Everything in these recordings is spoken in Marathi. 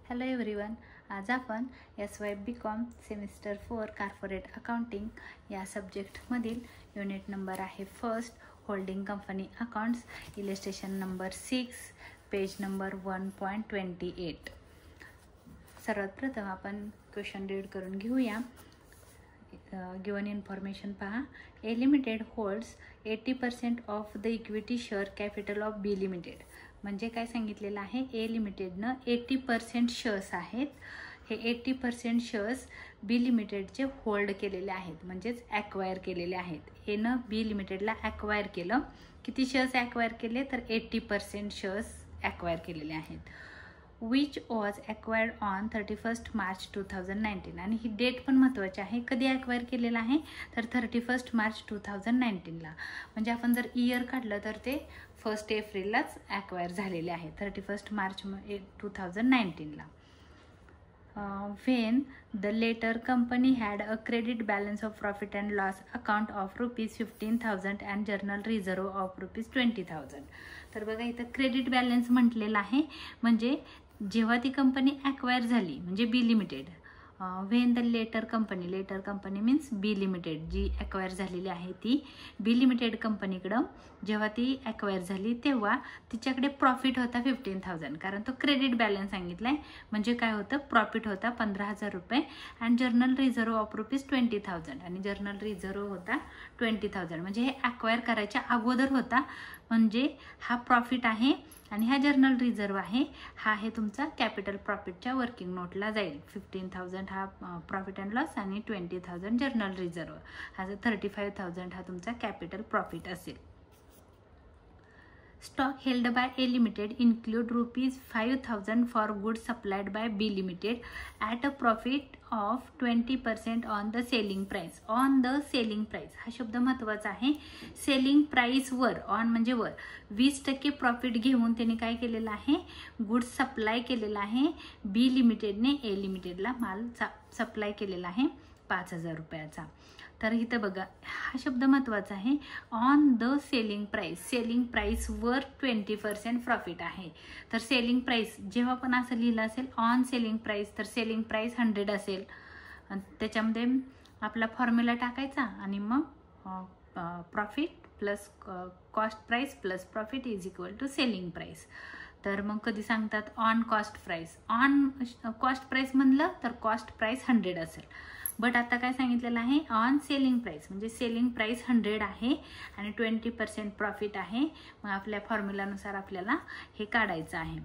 हॅलो एव्हरीवन, आज आपण SY.BCom सेमिस्टर 4 कॉर्पोरेट अकाउंटिंग या सब्जेक्टमधील युनिट नंबर आहे first holding company accounts, illustration number 6, page number 1.28. सर्वात प्रथम आपण क्वेश्चन रीड करून घेऊया. गिवन इन्फॉर्मेशन पहा. A Limited holds 80% of the equity share capital of B Limited. म्हणजे काय सांगितलेलं आहे, ए लिमिटेडनं 80% शेअर्स आहेत. हे 80% शेअर्स बी लिमिटेडचे होल्ड केलेले आहेत, म्हणजेच ॲक्वायर केलेले आहेत. एनं बी लिमिटेडला ॲक्वायर केलं. किती शेअर्स ॲक्वायर केले तर 80% शेअर्स ॲक्वायर केलेले आहेत. Which was acquired on 31 March 2019. आणि ही डेट पण महत्त्वाची आहे. कधी ॲक्वायर केलेलं आहे तर 31 मार्च 2019ला. म्हणजे आपण जर इयर काढलं तर ते 1 एप्रिललाच ॲक्वायर झालेले आहे, 31 March 2019ला. When the later company had a credit balance of profit and loss account of ₹15,000 and journal reserve of ₹20,000. तर बघा इथं क्रेडिट बॅलन्स म्हटलेला आहे. म्हणजे जेव्हा ती कंपनी ॲक्वायर झाली म्हणजे B Limited. When the latter company means B Limited जी ॲक्वायर झालेली आहे ती बी लिमिटेड कंपनीकडं जेव्हा ती ॲक्वायर झाली तेव्हा तिच्याकडे प्रॉफिट होता 15,000, कारण तो क्रेडिट बॅलन्स सांगितला आहे. म्हणजे काय होतं, प्रॉफिट होता 15,000 रुपये अँड जर्नल रिझर्व ऑफ ₹20,000. आणि जर्नल रिझर्व होता 20,000. म्हणजे हे ॲक्वायर करायच्या अगोदर होता. म्हणजे हा प्रॉफिट आहे आणि हा जर्नल रिझर्व आहे. हा आहे तुमचा कॅपिटल प्रॉफिटच्या वर्किंग नोटला जाईल. 15,000 हा प्रॉफिट अँड लॉस आणि 20,000 जर्नल रिझर्व. हा 35,000 हा तुमचा कॅपिटल प्रॉफिट असेल. Stock held by A Limited include ₹5,000 for goods supplied by B Limited at a profit of 20% on the selling price. On the selling price हा शब्द महत्त्वाचा आहे. सेलिंग प्राइसवर, ऑन म्हणजे वर, 20% प्रॉफिट घेऊन त्यांनी काय केलेलं आहे, गुड्स सप्लाय केलेला आहे. बी लिमिटेडने ए लिमिटेडला माल सप्लाय केलेला आहे 5,000 रुपयाचा. तर इथं बघा हा शब्द महत्त्वाचा आहे. ऑन द सेलिंग प्राईसवर 20% प्रॉफिट आहे. तर सेलिंग प्राईस जेव्हा पण असं लिहिलं असेल ऑन सेलिंग प्राईस, तर सेलिंग प्राईस 100 असेल. त्याच्यामध्ये आपला फॉर्म्युला टाकायचा आणि मग profit plus cost price plus profit is equal to selling price. तर मग कधी सांगतात on cost price. On cost price म्हणलं तर कॉस्ट प्राईस 100 असेल. बट आता काय सांगितलेलं आहे, ऑन सेलिंग प्राईस म्हणजे सेलिंग प्राईस 100 आहे आणि 20% प्रॉफिट आहे. मग आपल्या फॉर्म्युलानुसार आपल्याला हे काढायचं आहे.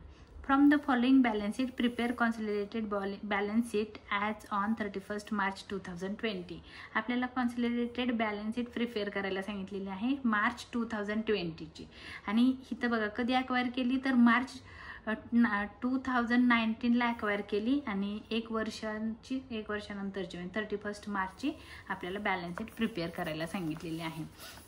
From the following balance sheet prepare consolidated balance sheet as on 31 March 2020. आपल्याला कॉन्सॉलिडेटेड बॅलन्स शीट प्रिपेअर करायला सांगितलेली आहे मार्च 2020ची. आणि इथं बघा कधी ॲक्वायर केली तर मार्च 2019ला ॲक्वायर केली आणि एक वर्षानंतरची म्हणजे 31 मार्चची आपल्याला बॅलन्स शीट प्रिपेअर करायला सांगितलेली आहे.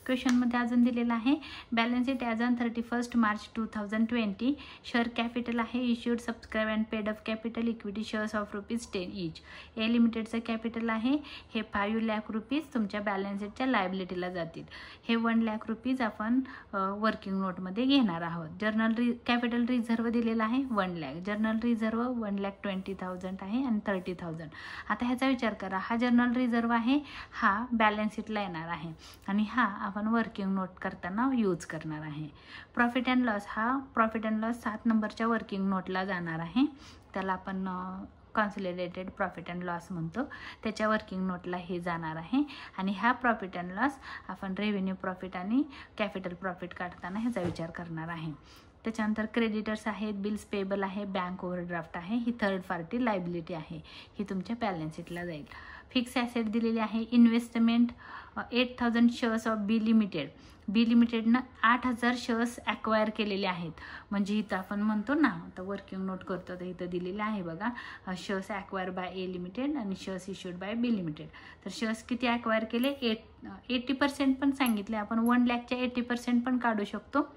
क्वेश्चनमध्ये अजून दिलेला आहे balance sheet as on 31 March 2020. Share capital आहे issued subscribe and paid of capital equity shares of ₹10 each. A लिमिटेडचं कॅपिटल आहे हे 5 लाख रुपीज तुमच्या बॅलन्स शीटच्या लायबिलिटीला जातील. हे 1 लाख रुपीज आपण वर्किंग नोटमध्ये घेणार आहोत. जर्नल कॅपिटल रिझर्व दिलेला आहे 1 लाख. जर्नल रिझर्व 1,20,000 आहे आणि 30,000. आता ह्याचा विचार करा, हा जर्नल रिझर्व आहे हा बॅलन्स शीटला येणार आहे आणि हा आपण वर्किंग नोट करताना यूज करणार आहे. प्रॉफिट अँड लॉस, हा प्रॉफिट अँड लॉस 7 नंबरच्या वर्किंग नोटला जाणार आहे. त्याला आपण कॉन्सॉलिडेटेड प्रॉफिट अँड लॉस म्हणतो. त्याच्या वर्किंग नोटला हे जाणार आहे. आणि हा प्रॉफिट अँड लॉस आपण रेव्हेन्यू प्रॉफिट आणि कॅपिटल प्रॉफिट काढताना ह्याचा विचार करणार आहे. त्याच्यानंतर क्रेडिटर्स आहेत, बिल्स पेबल आहे, बँक ओव्हरड्राफ्ट आहे. ही थर्ड पार्टी लायबिलिटी आहे, ही तुमच्या बॅलन्स शीटला जाईल. फिक्स ॲसेट दिलेली आहे. Investment 8,000 shares of B Limited. B लिमिटेडनं 8,000 शेअर्स ॲक्वायर केलेले आहेत. म्हणजे इथं आपण म्हणतो ना, आता वर्किंग नोट करतो तर इथं दिलेले आहे बघा, shares acquire by A limited आणि shares issued by B limited. तर शेअर्स किती ॲक्वायर केले, 80% पण सांगितले आपण. 1 लाखच्या 80% पण काढू शकतो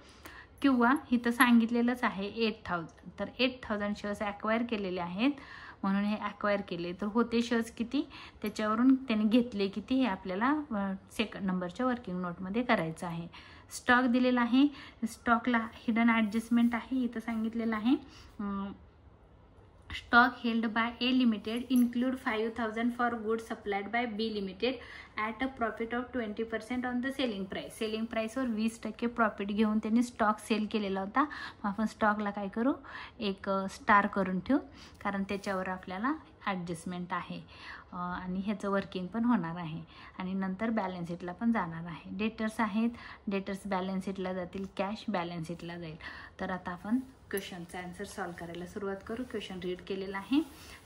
किंवा इथं सांगितलेलंच आहे 8,000. तर 8,000 शेअर्स ॲक्वायर केलेले आहेत म्हणून हे ॲक्वायर केले. तर होते शेअर्स किती, त्याच्यावरून त्यांनी घेतले किती हे आपल्याला सेकंड नंबरच्या वर्किंग नोटमध्ये करायचं आहे. स्टॉक दिलेला आहे. स्टॉकला हिडन ॲडजस्टमेंट आहे इथं सांगितलेलं आहे. stock held by A Limited include 5,000 for goods supplied by B Limited at a profit of 20% on the selling price. Selling प्राईसवर 20% प्रॉफिट घेऊन त्यांनी स्टॉक सेल केलेला होता. मग आपण स्टॉकला काय करू, एक स्टार करून ठेवू, कारण त्याच्यावर आपल्याला ॲडजस्टमेंट आहे आणि ह्याचं वर्किंग पण होणार आहे आणि नंतर बॅलन्स शीटला पण जाणार आहे. डेटर्स आहेत, डेटर्स बॅलन्स शीटला जातील, कॅश बॅलन्स शीटला जाईल. तर आता आपण क्वेश्चनचा आन्सर सॉल्व करायला सुरुवात करू. क्वेश्चन रीड केलेला आहे.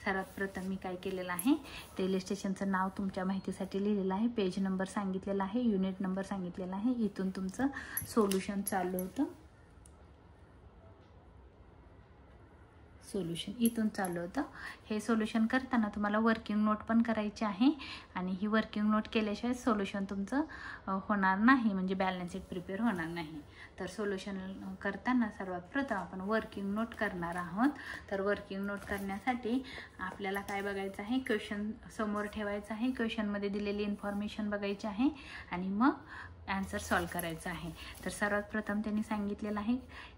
सर्वात प्रथम मी काय केलेलं आहे, रेल्वे स्टेशनचं नाव तुमच्या माहितीसाठी लिहिलेलं आहे, पेज नंबर सांगितलेला आहे, युनिट नंबर सांगितलेला आहे. इथून तुमचं सोल्युशन चालू होतं. सोल्युशन इथून चालू होतं. हे सोल्युशन करताना तुम्हाला वर्किंग नोट पण करायची आहे आणि ही वर्किंग नोट केल्याशिवाय सोल्युशन तुमचं होणार नाही, म्हणजे बॅलन्स शीट प्रिपेअर होणार नाही. तर सोल्युशन करताना सर्वात प्रथम आपण वर्किंग नोट करणार आहोत. तर वर्किंग नोट करण्यासाठी आपल्याला काय बघायचं आहे, क्वेश्चन समोर ठेवायचं आहे, क्वेश्चनमध्ये दिलेली इन्फॉर्मेशन बघायची आहे आणि मग आन्सर सॉल्व करायचा आहे. तर सर्वात प्रथम त्यांनी सांगितलेलं आहे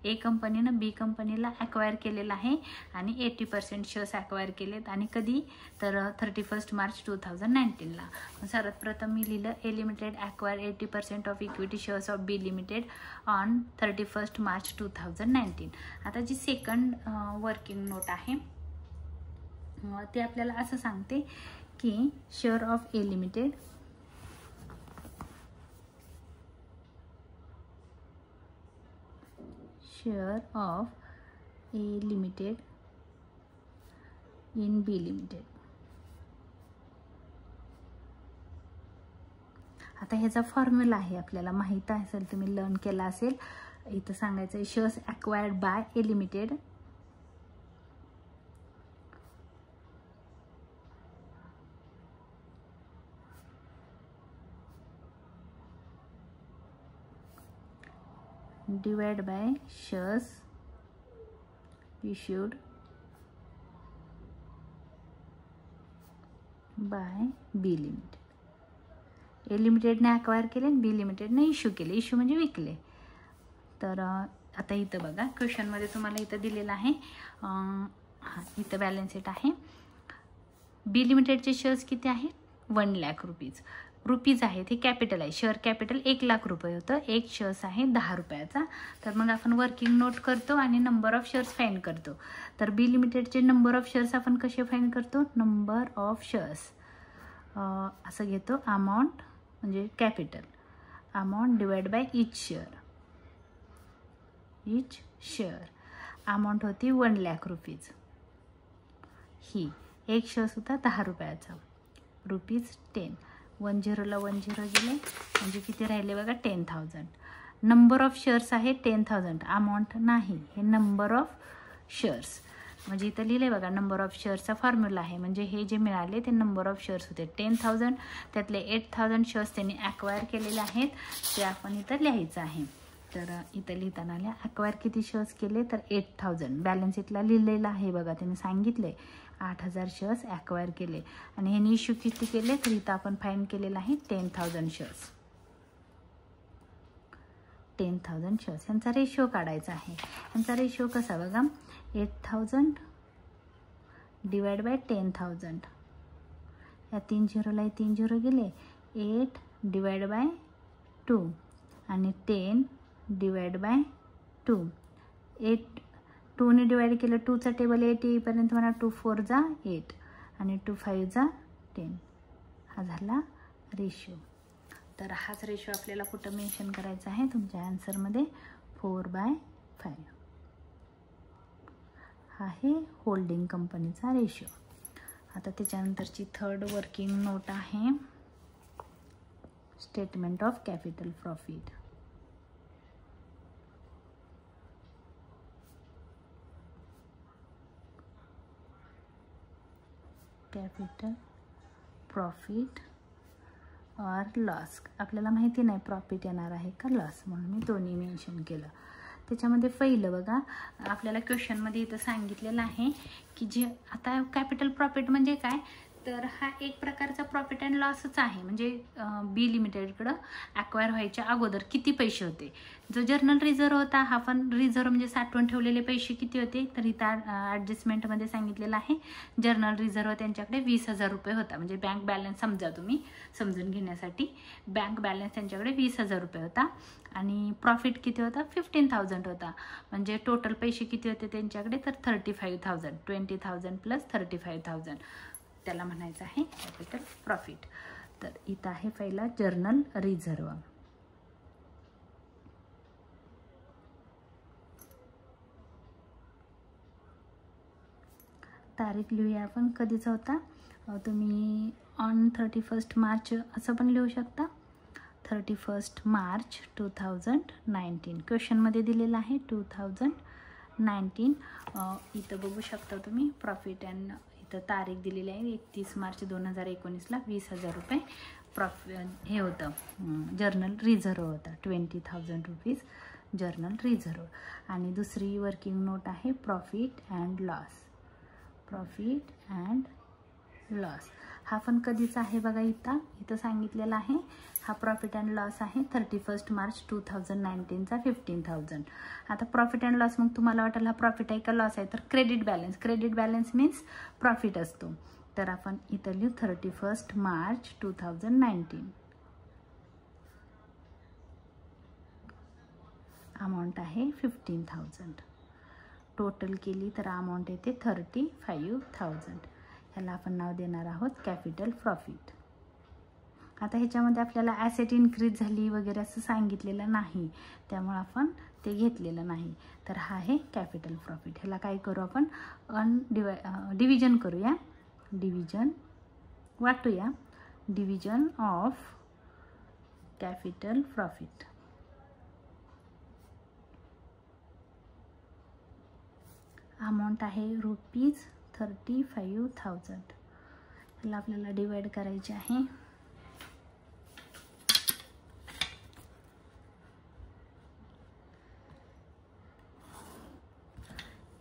ए कंपनीनं बी कंपनीला ॲक्वायर केलेलं आहे आणि 80% शेअर्स ॲक्वायर केलेत आणि कधी, तर 31 मार्च 2019ला. सर्वात प्रथम मी लिहिलं A Limited acquire 80% of equity shares of B Limited on 31 March 2019. आता जी सेकंड वर्किंग नोट आहे ते आपल्याला असं सांगते की share of A limited share of A Limited in B Limited. आता ह्याचा फॉर्म्युला आहे, आपल्याला माहित असेल, तुम्ही लर्न केला असेल. इथं सांगायचं आहे shares acquired by A Limited divided by shares issued by B Limited. A लिमिटेडने ॲक्वायर केले आणि बी लिमिटेडने इश्यू केले. इश्यू म्हणजे विकले. तर आता इथं बघा, क्वेश्चनमध्ये तुम्हाला इथं दिलेलं आहे, इथं बॅलन्स शीट आहे. बी लिमिटेडचे शेअर्स किती आहेत, 1 लाख रुपीज आहेत. हे कॅपिटल आहे, शेअर कॅपिटल 1 लाख रुपये होतं. एक शेअर्स आहे 10 रुपयाचा. तर मग आपण वर्किंग नोट करतो आणि नंबर ऑफ शेअर्स फाइंड करतो. तर बी लिमिटेडचे नंबर ऑफ शेअर्स आपण कसे फाइंड करतो, नंबर ऑफ शेअर्स असं घेतो, अमाऊंट म्हणजे capital, amount divide by each share. Amount होती 1 लाख रुपीज. ही एक शेअर्स होता 10 रुपयाचा, ₹10. 10 ला 10 गेले म्हणजे किती राहिले बघा, 10,000. नंबर ऑफ शेअर्स आहे 10,000, अमाऊंट नाही, हे नंबर ऑफ शेअर्स. म्हणजे इथं लिहिलं आहे बघा, नंबर ऑफ शेअर्सचा फॉर्म्युला आहे. म्हणजे हे जे मिळाले ते नंबर ऑफ शेअर्स होते 10,000. त्यातले 8,000 शेअर्स त्यांनी ॲक्वायर केलेले आहेत, ते आपण इथं लिहायचं आहे. तर इथं लिहिताना आल्या ॲक्वायर किती शेअर्स केले, तर 8,000. बॅलन्स शीटला लिहिलेलं आहे बघा, त्यांनी सांगितले 8,000 शेअर्स ॲक्वायर केले आणि ह्यांनी इश्यू किती केले, तर इथं आपण फाईंड केलेलं आहे 10,000 शेअर्स. 10,000 शेअर्स यांचा रेशो काढायचा आहे. यांचा रेशो कसा बघा, 8,000 डिवाइड बाय 10,000. या 3 झिरोला 3 झिरो गेले, 8 डिवाइड बाय 2 आणि 10 डिवाइड बाय 2. 8 2ने डिवाइड केलं, 2चा टेबल 8 येईपर्यंत म्हणा 2 4 जा 8 आणि 2 5 जा 10. हा झाला रेशो. तर हाच रेशो आपल्याला कुठं मेन्शन करायचा आहे, तुमच्या आन्सरमध्ये 4/5 हा आहे होल्डिंग कंपनीचा रेशो. आता त्याच्यानंतरची थर्ड वर्किंग नोट आहे statement of capital profit. Capital profit और लॉस. आपल्याला माहिती नाही प्रॉफिट येणार आहे का लॉस, म्हणून मी दोन्ही मेन्शन केलं. त्याच्यामध्ये पहिलं बघा, आपल्याला क्वेश्चनमध्ये इथं सांगितलेलं आहे की जे आता कॅपिटल प्रॉफिट म्हणजे काय, तर हा एक प्रकारचा प्रॉफिट अँड लॉसच आहे. म्हणजे बी लिमिटेडकडं ॲक्वायर व्हायच्या अगोदर किती पैसे होते. जो जर्नल रिझर्व्ह होता हा पण रिझर्व्ह म्हणजे साठवून ठेवलेले पैसे किती होते, तर इथं ॲडजस्टमेंटमध्ये सांगितलेलं आहे. जर्नल रिझर्व्ह त्यांच्याकडे 20,000 रुपये होता. म्हणजे बँक बॅलन्स समजा तुम्ही समजून घेण्यासाठी, बँक बॅलन्स त्यांच्याकडे 20,000 रुपये होता आणि प्रॉफिट किती होता, 15,000 होता. म्हणजे टोटल पैसे किती होते त्यांच्याकडे, तर 35,000. 20,000 प्लस 35,000 त्याला म्हणायचं आहे कॅपिटल प्रॉफिट. तर इथं आहे पहिला जर्नल रिझर्व्ह. तारीख लिहूया आपण कधीचा होता. तुम्ही ऑन 31 मार्च असं पण लिहू शकता. 31 मार्च 2019 क्वेश्चनमध्ये दिलेलं आहे 2019. इथं बघू शकता तुम्ही प्रॉफिट अँड इथं तारीख दिलेली आहे 31 मार्च 2019ला 20,000 रुपये प्रॉफिट हे होतं जर्नल रिझर्व्ह होता. 20,000 रुपीज जर्नल रिझर्व्ह. आणि दुसरी वर्किंग नोट आहे profit and loss. Profit and loss हा पण कधीचा आहे बघा. इथं सांगितलेला आहे हा प्रॉफिट अँड लॉस आहे 31 मार्च 2019चा 15,000. आता प्रॉफिट अँड लॉस मग तुम्हाला वाटेल हा प्रॉफिट आहे का लॉस आहे, तर credit balance. Credit balance means profit असतो. तर आपण इथं लिहू 31 मार्च 2019. अमाऊंट आहे 15,000. टोटल केली तर अमाऊंट येते 35,000. ह्याला आपण नाव देणार आहोत कॅपिटल प्रॉफिट. आता ह्याच्यामध्ये आपल्याला ॲसेट इन्क्रीज झाली वगैरे असं सांगितलेलं नाही, त्यामुळे आपण ते घेतलेलं नाही. तर हा आहे कॅपिटल प्रॉफिट. ह्याला काय करू आपण डिव्हिजन करूया. डिव्हिजन वाटूया. Division of capital profit. Amount आहे रुपीज 35,000. ह्याला आपल्याला डिवाइड करायचे आहे.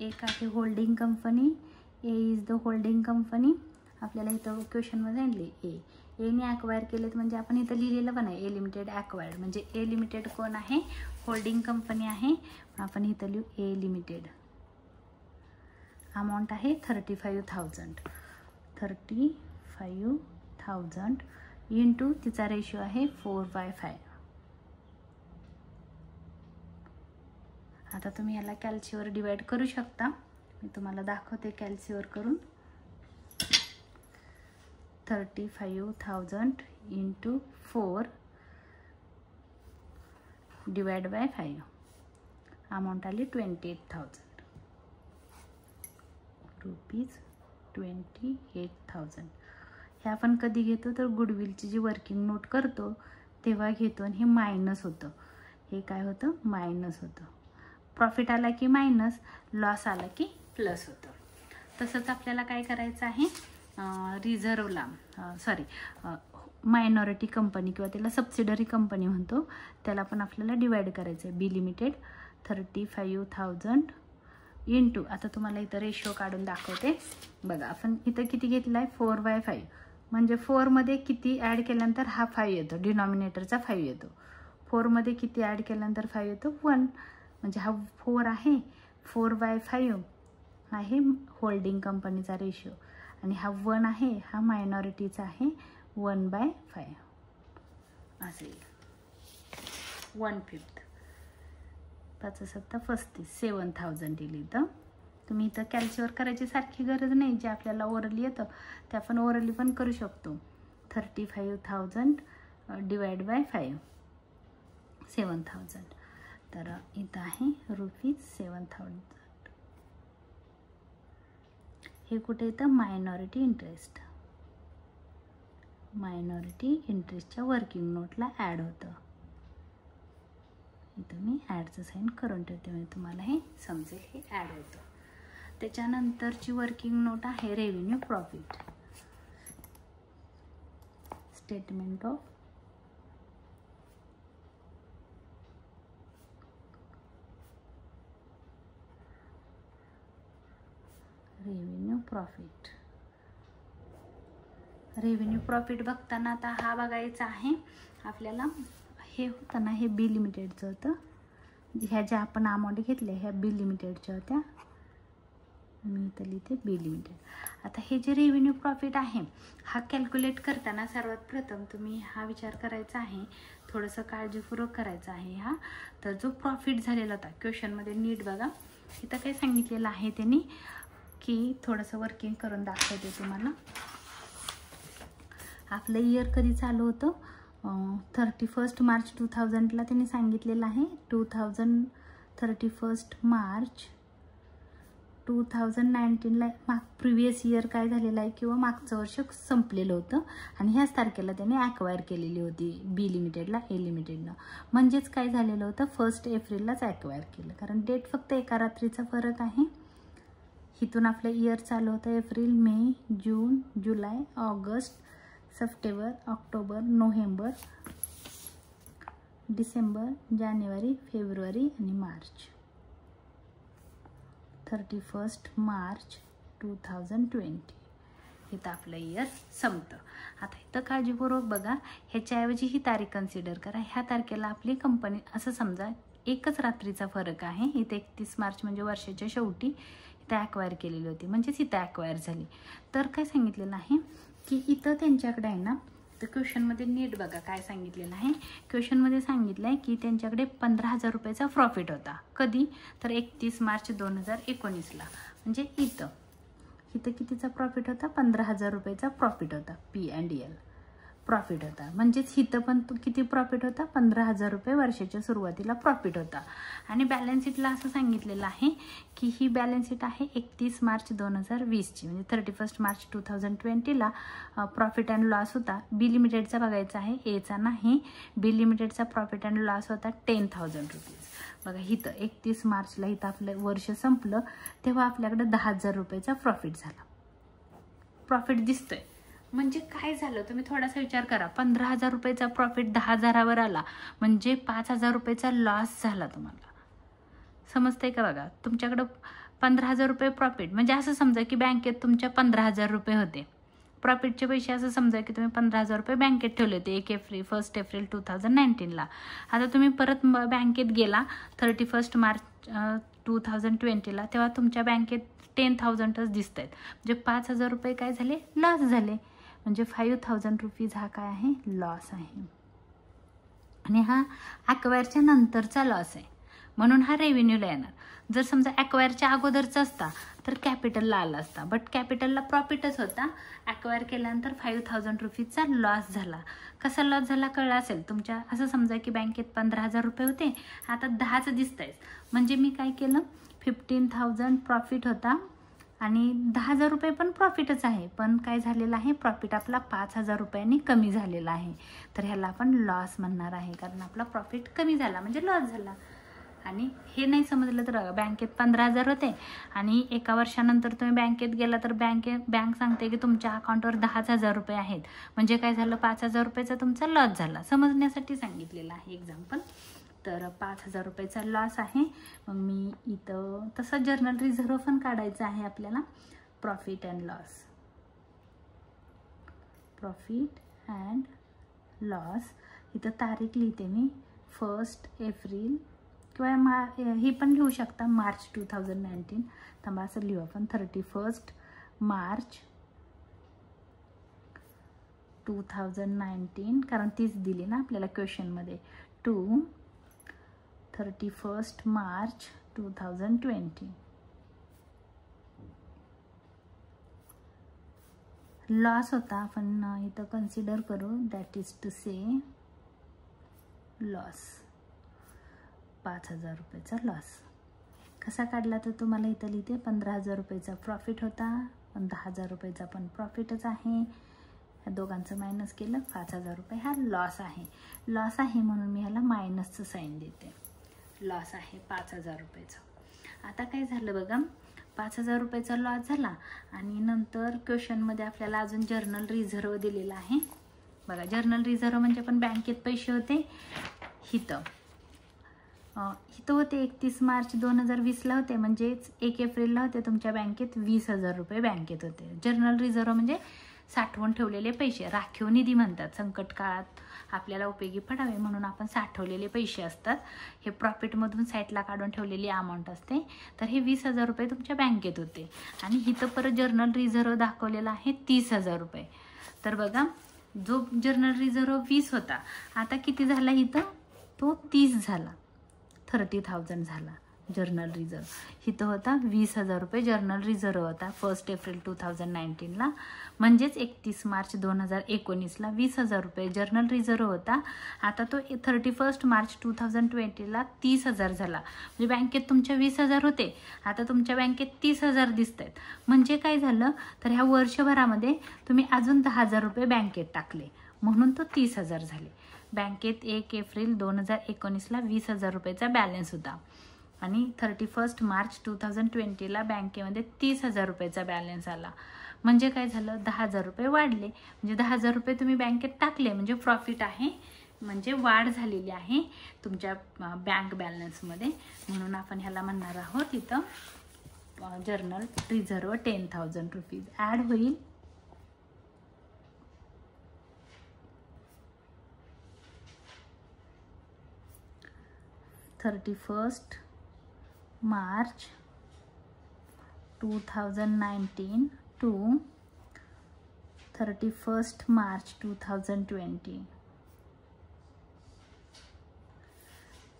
एक आहे holding company. A is the holding company. आपल्याला इथं क्वेश्चनमध्ये सांगितले एने ॲक्वायर केलेत म्हणजे आपण इथं लिहिलेलं पण आहे ए लिमिटेड ॲक्वायर्ड. म्हणजे ए लिमिटेड कोण आहे, होल्डिंग कंपनी आहे. आपण इथं लिहू ए लिमिटेड. अमाऊंट आहे 35,000. 35,000 इंटू तिचा रेशिओ आहे 4/5. आता तुम्ही याला कॅल्सीवर डिवाइड करू शकता. मी तुम्हाला दाखवते कॅल्सीवर करून. 35,000 इंटू 4 डिवाइड बाय 5. अमाऊंट आली 28,000 रुपीज. 28,000. हे आपण कधी घेतो तर गुडविलची जी वर्किंग नोट करतो तेव्हा घेतो आणि हे मायनस होतं. हे काय होतं, मायनस होतं. प्रॉफिट आला की मायनस, लॉस आला की प्लस होतं. तसंच आपल्याला काय करायचं आहे, रिझर्वला मायनॉरिटी कंपनी किंवा त्याला सबसिडरी कंपनी म्हणतो, त्याला पण आपल्याला डिवाइड करायचं आहे. बी लिमिटेड 35,000 इंटू, आता तुम्हाला इथं रेशिओ काढून दाखवते बघा. आपण इथं किती घेतला आहे 4/5. म्हणजे 4मध्ये किती ॲड केल्यानंतर हा 5 येतो, डिनॉमिनेटरचा 5 येतो. 4मध्ये किती ॲड केल्यानंतर 5 येतो 1. म्हणजे हा 4 आहे. 4/5 आहे होल्डिंग कंपनीचा रेशिओ आणि हा 1 आहे, हा मायनॉरिटीचा आहे 1/5 असेल. 1/5. 5×7=35. 7,000 दिली. तर तुम्ही इथं कॅल्सीवर करायची सारखी गरज नाही. जे आपल्याला ओरली येतं ते आपण ओरली पण करू शकतो. 35,000 डिवाइड बाय 5 7,000. तर इथं आहे रुपीज 7,000. हे कुठे येतं, मायनॉरिटी इंटरेस्ट. मायनॉरिटी इंटरेस्टच्या वर्किंग नोटला ॲड होतं. इथं मी ॲडचं साईन करून ठेवते म्हणजे तुम्हाला हे समजेल हे ॲड होतं. त्याच्यानंतरची वर्किंग नोट आहे revenue profit. Statement of revenue profit. Revenue profit बघताना आता हा बघायचा आहे आपल्याला. हे होतं ना, हे बी लिमिटेडचं होतं. ह्या ज्या आपण अमाऊंट घेतल्या ह्या बी लिमिटेडच्या होत्या. मी इथं लिहिते बी लिमिटेड. आता हे जे रेव्हेन्यू प्रॉफिट आहे हा कॅल्क्युलेट करताना सर्वात प्रथम तुम्ही हा विचार करायचा आहे, थोडंसं काळजीपूर्वक करायचं आहे हा. तर जो प्रॉफिट झालेला होता क्वेश्चनमध्ये नीट बघा, इथं काय सांगितलेलं आहे त्यांनी की थोडंसं वर्किंग करून दाखवते तुम्हाला. आपलं इयर कधी चालू होतं, 31 मार्च 2000ला त्यांनी सांगितलेलं आहे. 31 मार्च 2019ला प्रिव्हियस इयर काय झालेलं आहे किंवा मागचं वर्ष संपलेलं होतं आणि ह्याच तारखेला त्यांनी ॲक्वायर केलेली होती बी लिमिटेडला ए लिमिटेडनं. म्हणजेच काय झालेलं होतं, 1 एप्रिललाच ॲक्वायर केलं, कारण डेट फक्त एका रात्रीचा फरक आहे. इथून आपलं इयर चालू होतं एप्रिल, मे, जून, जुलै, August, September, October, November, December, जानेवारी, फेब्रुवारी आणि मार्च. 31 मार्च 2020 इथं आपलं इयर संपतं. आता इथं काळजीपूर्वक बघा, ह्याच्याऐवजी ही तारीख कन्सिडर करा. ह्या तारखेला आपली कंपनी, असं समजा एकच रात्रीचा फरक आहे. इथे 31 मार्च म्हणजे वर्षाच्या शेवटी इथं ॲक्वायर केलेली होती, म्हणजेच इथं ॲक्वायर झाली. तर काय सांगितलेलं आहे की इथं त्यांच्याकडे आहे ना, तर क्वेश्चनमध्ये नीट बघा काय सांगितलेलं आहे. क्वेश्चनमध्ये सांगितलं आहे की त्यांच्याकडे 15,000 रुपयाचा प्रॉफिट होता. कधी, तर 31 मार्च 2019ला. म्हणजे इथं कितीचा प्रॉफिट होता, 15,000 रुपयाचा प्रॉफिट होता. P&L प्रॉफिट होता. म्हणजेच इथं पण किती प्रॉफिट होता, 15,000 रुपये वर्षाच्या सुरुवातीला प्रॉफिट होता. आणि बॅलन्स शीटला असं सांगितलेलं आहे की ही बॅलन्स शीट आहे 31 मार्च 2020ची. म्हणजे 31 मार्च 2020ला प्रॉफिट अँड लॉस होता. बी लिमिटेडचा बघायचा आहे, एचा नाही. बी लिमिटेडचा प्रॉफिट अँड लॉस होता 10,000 रुपीज. बघा इथं 31 मार्चला इथं आपलं वर्ष संपलं तेव्हा आपल्याकडे 10,000 रुपयाचा प्रॉफिट झाला. प्रॉफिट दिसतोय म्हणजे काय झालं, तुम्ही थोडासा विचार करा. 15,000 रुपयाचा प्रॉफिट 10,000वर आला म्हणजे 5,000 रुपयाचा लॉस झाला. तुम्हाला समजतंय का? बघा तुमच्याकडं 15,000 रुपये प्रॉफिट म्हणजे असं समजा की बँकेत तुमच्या 15,000 रुपये होते. प्रॉफिटचे पैसे असं समजा की तुम्ही 15,000 रुपये बँकेत ठेवले होते 1 एप्रिल 2019ला. आता तुम्ही परत बँकेत गेला 31 मार्च 2020ला, तेव्हा तुमच्या बँकेत 10,000च दिसत आहेत. म्हणजे 5,000 रुपये काय झाले, लॉस झाले. म्हणजे 5,000 रुपीज हा काय आहे, लॉस आहे. आणि हा ॲक्वायरच्या नंतरचा लॉस आहे, म्हणून हा रेव्हेन्यूला येणार. जर समजा ॲक्वायरच्या अगोदरचा असता तर कॅपिटलला आला असता, बट कॅपिटलला प्रॉफिटच होता. ॲक्वायर केल्यानंतर 5,000 रुपीजचा लॉस झाला. कसा लॉस झाला कळलं असेल तुमच्या. असं समजा की बँकेत 15,000 रुपये होते, आता 10च दिसत आहेत. म्हणजे मी काय केलं, 15,000 प्रॉफिट होता आणि 10,000 रुपये पण प्रॉफिटच आहे, पण काय झालेलं आहे, प्रॉफिट आपला 5,000 रुपयांनी कमी झालेला आहे. तर ह्याला आपण लॉस म्हणणार आहे, कारण आपला प्रॉफिट कमी झाला म्हणजे लॉस झाला. आणि हे नाही समजलं तर बँकेत 15,000 होते आणि एका वर्षानंतर तुम्ही बँकेत गेला तर बँक सांगते की तुमच्या अकाउंटवर 10,000 रुपये आहेत. म्हणजे काय झालं, 5,000 रुपयाचा तुमचा लॉस झाला. समजण्यासाठी सांगितलेलं आहे एक्झाम्पल. तर 5,000 रुपयाचा लॉस आहे. मग मी इथं तसं जर्नल रिझर्व पण काढायचं आहे आपल्याला. Profit and loss, profit and loss. इथं तारीख लिहिते मी 1 एप्रिल किंवा ही पण लिहू शकता मार्च 2019. थांबा असं लिहू आपण 31 मार्च 2019, कारण तीच दिली ना आपल्याला क्वेश्चनमध्ये. 31 मार्च 2020. लॉस होता, आपण इथं कन्सिडर करू, that is to say loss, 5,000 रुपयाचा लॉस. कसा काढला तर तुम्हाला इथं लिहिते, 15,000 रुपयाचा प्रॉफिट होता, पण 10,000 रुपयाचा पण प्रॉफिटच आहे. ह्या दोघांचं मायनस केलं, 5,000 रुपये हा लॉस आहे. लॉस आहे म्हणून मी ह्याला मायनसचं साईन देते. लॉस आहे 5,000 रुपयाचा. आता काय झालं बघा, 5,000 रुपयाचा लॉस झाला आणि नंतर क्वेश्चनमध्ये आपल्याला अजून जर्नल रिझर्व दिलेला आहे. बघा जर्नल रिझर्व म्हणजे पण बँकेत पैसे होते, इथं होते 31 मार्च 2020ला होते, म्हणजेच 1 एप्रिलला होते तुमच्या बँकेत 20,000 रुपये बँकेत होते. जर्नल रिझर्व म्हणजे साठवून ठेवलेले पैसे, राखीव निधी म्हणतात. संकट काळात आपल्याला उपयोगी पडावे म्हणून आपण साठवलेले पैसे असतात. हे प्रॉफिटमधून साईडला काढून ठेवलेली अमाऊंट असते. तर हे 20,000 रुपये तुमच्या बँकेत होते. आणि इथं परत जर्नल रिझर्व दाखवलेला आहे 30,000 रुपये. तर बघा, जो जर्नल रिझर्व 20 होता, आता किती झाला इथं, तो 30 झाला, 30,000 झाला जर्नल रिझर्व. इथं होता 20,000 रुपये जर्नल रिझर्व होता 1 एप्रिल 2019ला. म्हणजेच 31 मार्च 2019ला 20,000 रुपये जर्नल रिझर्व होता. आता तो 31 मार्च 2020ला 30,000 झाला. म्हणजे बँकेत तुमच्या 20,000 होते, आता तुमच्या बँकेत 30,000 दिसत आहेत. म्हणजे काय झालं, तर ह्या वर्षभरामध्ये तुम्ही अजून 10,000 रुपये बँकेत टाकले, म्हणून तो 30,000 झाले. बँकेत 1 एप्रिल 2019ला 20,000 रुपयाचा बॅलन्स होता आणि 31 मार्च 2020ला बँकेमध्ये 30,000 रुपयाचा बॅलन्स आला. म्हणजे काय झालं, 10,000 रुपये वाढले. म्हणजे 10,000 रुपये तुम्ही बँकेत टाकले म्हणजे प्रॉफिट आहे, म्हणजे वाढ झालेली आहे तुमच्या बँक बॅलन्समध्ये. म्हणून आपण ह्याला म्हणणार आहोत इथं जर्नल रिझर्व 10,000 रुपीज ॲड होईल. मार्च 2019 to 31 मार्च 2020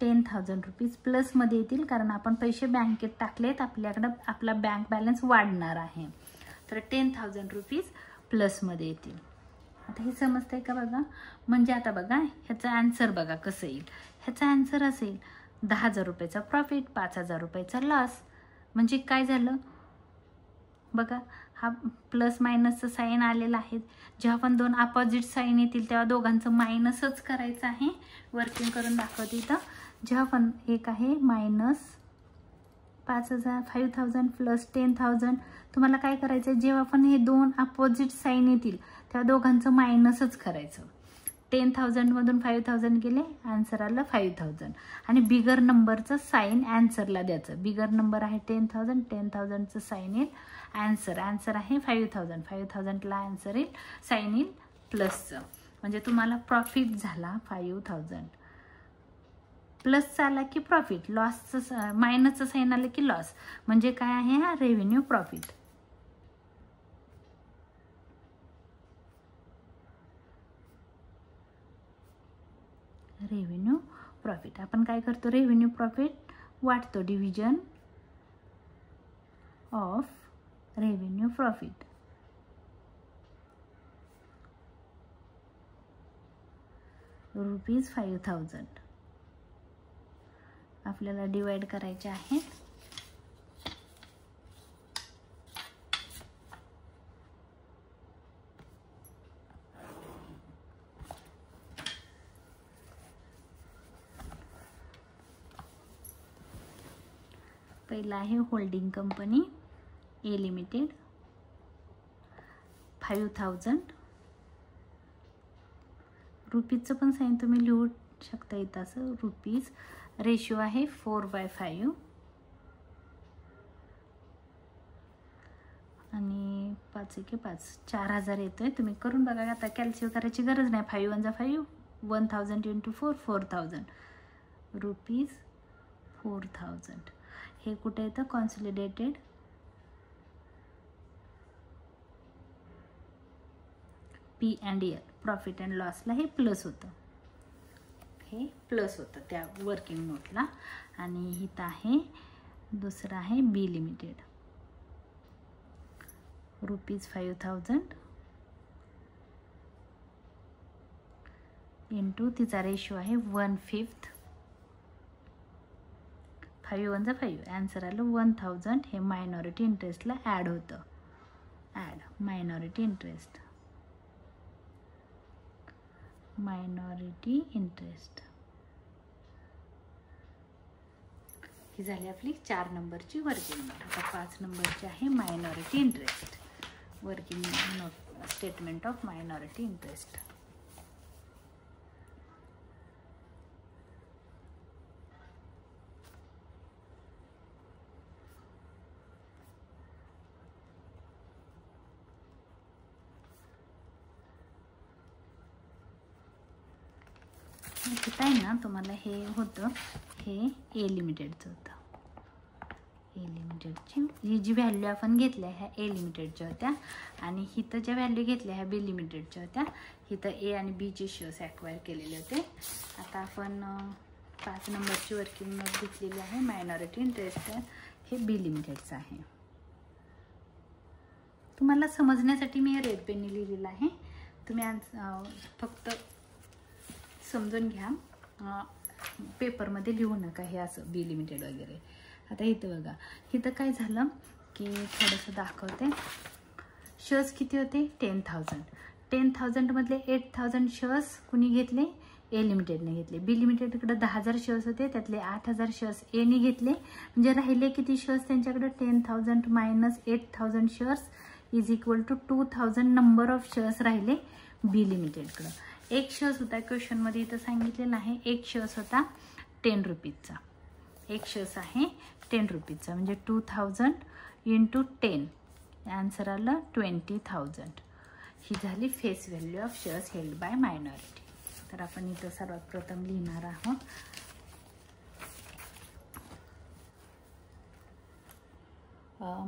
10,000 रुपीज प्लसमध्ये येतील, कारण आपण पैसे बँकेत टाकलेत, आपल्याकडं आपला बँक बॅलन्स वाढणार आहे. तर 10,000 रुपीज प्लसमध्ये येतील. आता हे समजतंय का बघा. म्हणजे आता बघा ह्याचं आन्सर बघा कसं येईल. ह्याचा आन्सर असेल 10,000 रुपयाचा प्रॉफिट, 5,000 रुपयाचा लॉस. म्हणजे काय झालं बघा, हा प्लस मायनसचं साईन आलेलं आहे. जेव्हा पण दोन अपोजिट साईन येतील तेव्हा दोघांचं मायनसच करायचं आहे. वर्किंग करून दाखवते इथं. जेव्हा पण एक आहे मायनस 5,000 प्लस 10,000, तुम्हाला काय करायचं आहे, जेव्हा पण हे दोन अपोजिट साईन येतील तेव्हा दोघांचं मायनसच करायचं. 10,000 मधून 5,000 गेले, आन्सर आलं 5,000. आणि बिगर नंबरचं साईन आन्सरला द्यायचं. बिगर नंबर आहे 10,000, 10,000चं साईन येईल आन्सर आहे 5,000. 5,000ला आन्सर येईल, साईन येईल प्लसचं. म्हणजे तुम्हाला प्रॉफिट झाला 5,000. प्लसचा आला की प्रॉफिट, लॉसचं मायनसचं साईन आलं की लॉस. म्हणजे काय आहे, हा रेव्हेन्यू प्रॉफिट. रेव्हेन्यू प्रॉफिट आपण काय करतो, रेव्हेन्यू प्रॉफिट वाटतो, division of revenue profit. Rupees 5,000 आपल्याला डिवाइड करायचे आहे. पहिला आहे होल्डिंग कंपनी ए लिमिटेड 5,000. रुपीजचं पण साईन तुम्ही लिहू शकता इथं असं. रुपीज रेशिओ आहे 4/5 आणि 5 एके 5, 4,000 येतोय. तुम्ही करून बघा, आता कॅल्क्युलेट करायची गरज नाही. 5 1 5, 1,000 × 4 4,000 रुपीज 4,000. हे कुठे येतं, कॉन्सॉलिडेटेड P&L प्रॉफिट अँड लॉसला हे प्लस होतं, हे प्लस होतं त्या वर्किंग नोटला. आणि इथं आहे दुसरं आहे बी लिमिटेड रुपीज 5,000 इंटू तिचा रेशो आहे 1/5. 5 1 5, आन्सर आलं 1,000. हे मायनॉरिटी इंटरेस्टला ॲड होतं. Add minority interest, minority interest. ही झाली आपली 4 नंबरची वर्किंग नोट. आता 5 नंबरची आहे minority interest, working note statement of minority interest. इथं आहे ना तुम्हाला हे होतं, हे ए लिमिटेडचं होतं. ए लिमिटेडची ही जी व्हॅल्यू आपण घेतल्या ह्या ए लिमिटेडच्या होत्या आणि इथं ज्या व्हॅल्यू घेतल्या ह्या बी लिमिटेडच्या होत्या. इथं ए आणि बीचे शेअर्स ॲक्वायर केलेले होते. आता आपण 5 नंबरची वर्किंग नोट घेतलेली आहे. मायनॉरिटी इंटरेस्ट हे बी लिमिटेडचं आहे. तुम्हाला समजण्यासाठी मी रेड पेनने लिहिलेलं आहे. तुम्ही फक्त समजून घ्या, पेपरमध्ये लिहू नका हे असं बी लिमिटेड वगैरे. आता इथं बघा, इथं काय झालं की थोडंसं दाखवते. शेअर्स किती होते? 10,000. 10,000 मधले 8,000 शेअर्स कुणी घेतले? ए लिमिटेडने घेतले. बी लिमिटेडकडे 10,000 शेअर्स होते, त्यातले 8,000 शेअर्स एने घेतले. म्हणजे राहिले किती शेअर्स त्यांच्याकडे? 10,000 minus 8,000 shares is equal to 2,000 number of shares राहिले बी लिमिटेडकडं. एक शेअर्स होता क्वेश्चनमध्ये इथं सांगितलेलं आहे, एक शेअर्स होता 10 रुपीजचा. एक शेअर्स आहे 10 रुपीजचा, म्हणजे 2,000 इंटू 10, आन्सर आलं 20,000. ही झाली face value of shares held by minority. तर आपण इथं सर्वात प्रथम लिहिणार आहोत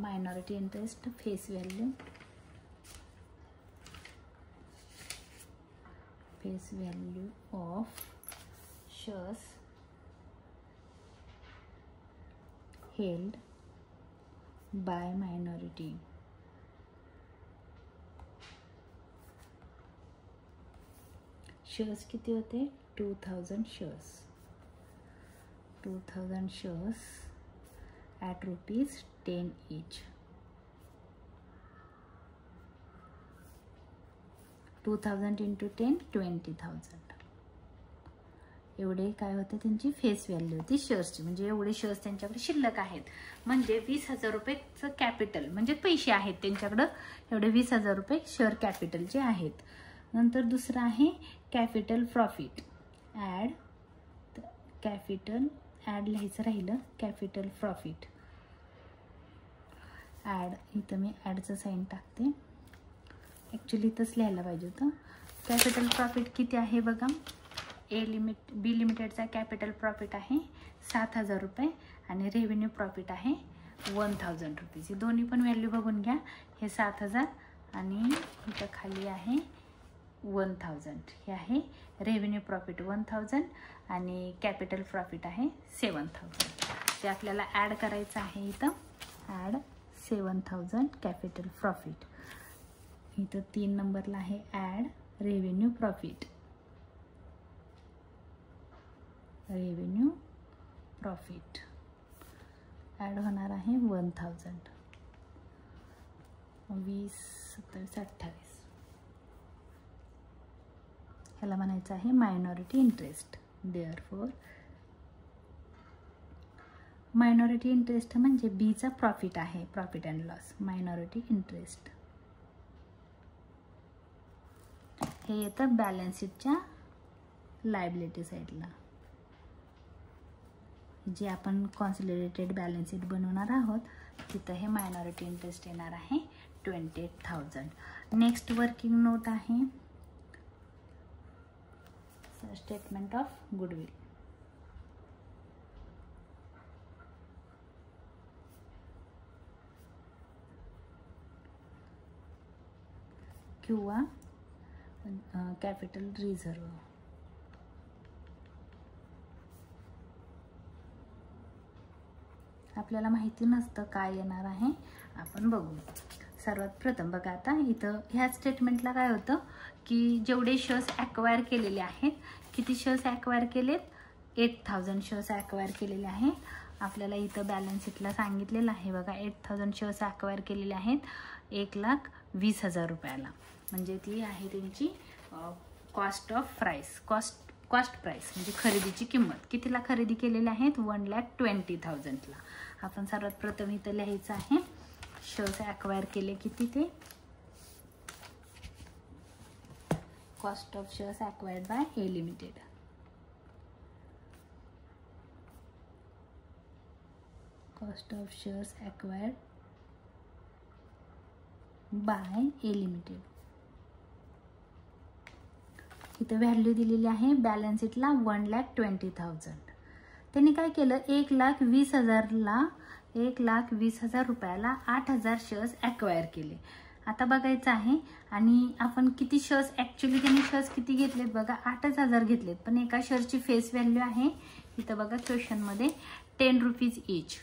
minority interest face value of shares held by minority. Shares किती होते? 2,000 shares. 2,000 shares at ₹10 each. 2,000 into 10 20,000. एवढे काय होते त्यांची फेस व्हॅल्यू होती शेअर्सची. म्हणजे एवढे शेअर्स त्यांच्याकडे शिल्लक आहेत. म्हणजे 20,000 रुपयेचं कॅपिटल म्हणजे पैसे आहेत त्यांच्याकडं. एवढे 20,000 रुपये शेअर कॅपिटलचे आहेत. नंतर दुसरं आहे कॅपिटल प्रॉफिट. कॅपिटल लिहायचं राहिलं, कॅपिटल प्रॉफिट इथं मी ॲडचं साईन टाकते. ॲक्च्युली इथंच लिहायला पाहिजे होतं. कॅपिटल प्रॉफिट किती आहे बघा. बी लिमिटेडचा कॅपिटल प्रॉफिट आहे 7,000 रुपये आणि रेव्हेन्यू प्रॉफिट आहे 1,000 रुपीज. ही दोन्ही पण व्हॅल्यू बघून घ्या. हे 7,000 आणि इथं खाली आहे 1,000. हे आहे रेव्हेन्यू प्रॉफिट 1,000 आणि कॅपिटल प्रॉफिट आहे 7,000. ते आपल्याला ॲड करायचं आहे. इथं ॲड 7,000 कॅपिटल प्रॉफिट. इथं 3 नंबरला आहे ॲड रेव्हेन्यू प्रॉफिट. ॲड होणार आहे 1,000. 20, 27, 28. ह्याला म्हणायचं आहे minority interest. Therefore minority interest म्हणजे बीचा प्रॉफिट आहे, profit and loss. Minority interest हे येतं बॅलन्स शीटच्या लायबिलिटी साईडला. जे आपण कॉन्सॉलिडेटेड बॅलन्स शीट बनवणार आहोत तिथं हे मायनॉरिटी इंटरेस्ट येणार आहे 28,000. नेक्स्ट वर्किंग नोट आहे स्टेटमेंट ऑफ गुडविल. किंवा कॅपिटल रिझर्व. आपल्याला माहिती नसतं काय येणार आहे, आपण बघू. सर्वात प्रथम बघा, आता इथं ह्या स्टेटमेंटला काय होतं की जेवढे शेअर्स ॲक्वायर केलेले आहेत, किती शेअर्स ॲक्वायर केलेत? 8,000 शेअर्स ॲक्वायर केलेले आहेत. आपल्याला इथं बॅलन्स शीटला सांगितलेलं आहे बघा, 8,000 शेअर्स ॲक्वायर केलेले आहेत 1,20,000 रुपयाला. म्हणजे ती आहे त्यांची cost of price. Cost price म्हणजे खरेदीची किंमत. कितीला खरेदी केलेली आहेत? 1,20,000ला. आपण सर्वात प्रथम इथं लिहायचं आहे शेअर्स ॲक्वायर केले किती ते. Cost of shares acquired by A limited. Cost of shares acquired by A limited. इथं व्हॅल्यू दिलेली आहे बॅलन्स शीटला 1,20,000. त्यांनी काय केलं 1,20,000ला 1,20,000 रुपयाला 8,000 शेअर्स ॲक्वायर केले. आता बघायचं आहे आणि आपण किती शेअर्स ॲक्च्युली त्यांनी शेअर्स किती घेतलेत बघा 8,000 घेतलेत, पण एका शेअरची फेस व्हॅल्यू आहे इथं बघा क्वेश्चनमध्ये 10 रुपीज ईच,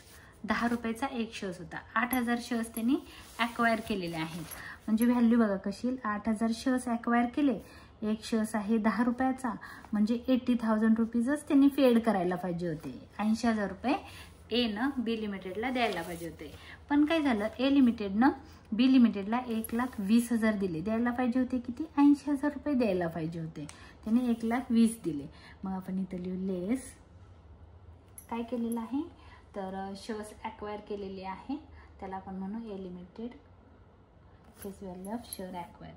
10 रुपयाचा एक शेअर्स होता. 8,000 शेअर्स त्यांनी ॲक्वायर केलेले आहेत. म्हणजे व्हॅल्यू बघा कशी येईल 8,000 शेअर्स ॲक्वायर केले, एक शेअर्स आहे 10 रुपयाचा, म्हणजे 80,000 रुपीजच त्यांनी फेड करायला पाहिजे होते. 80,000 रुपये एनं बी लिमिटेडला द्यायला पाहिजे होते. पण काय झालं ए लिमिटेडनं बी लिमिटेडला 1,20,000 दिले, द्यायला पाहिजे होते किती 80,000 रुपये द्यायला पाहिजे होते, त्यांनी 1,20,000 दिले. मग आपण इथं लिहू लेस काय केलेलं आहे तर शेअर्स ॲक्वायर केलेले आहे, त्याला आपण म्हणू A Limited face value of share acquire.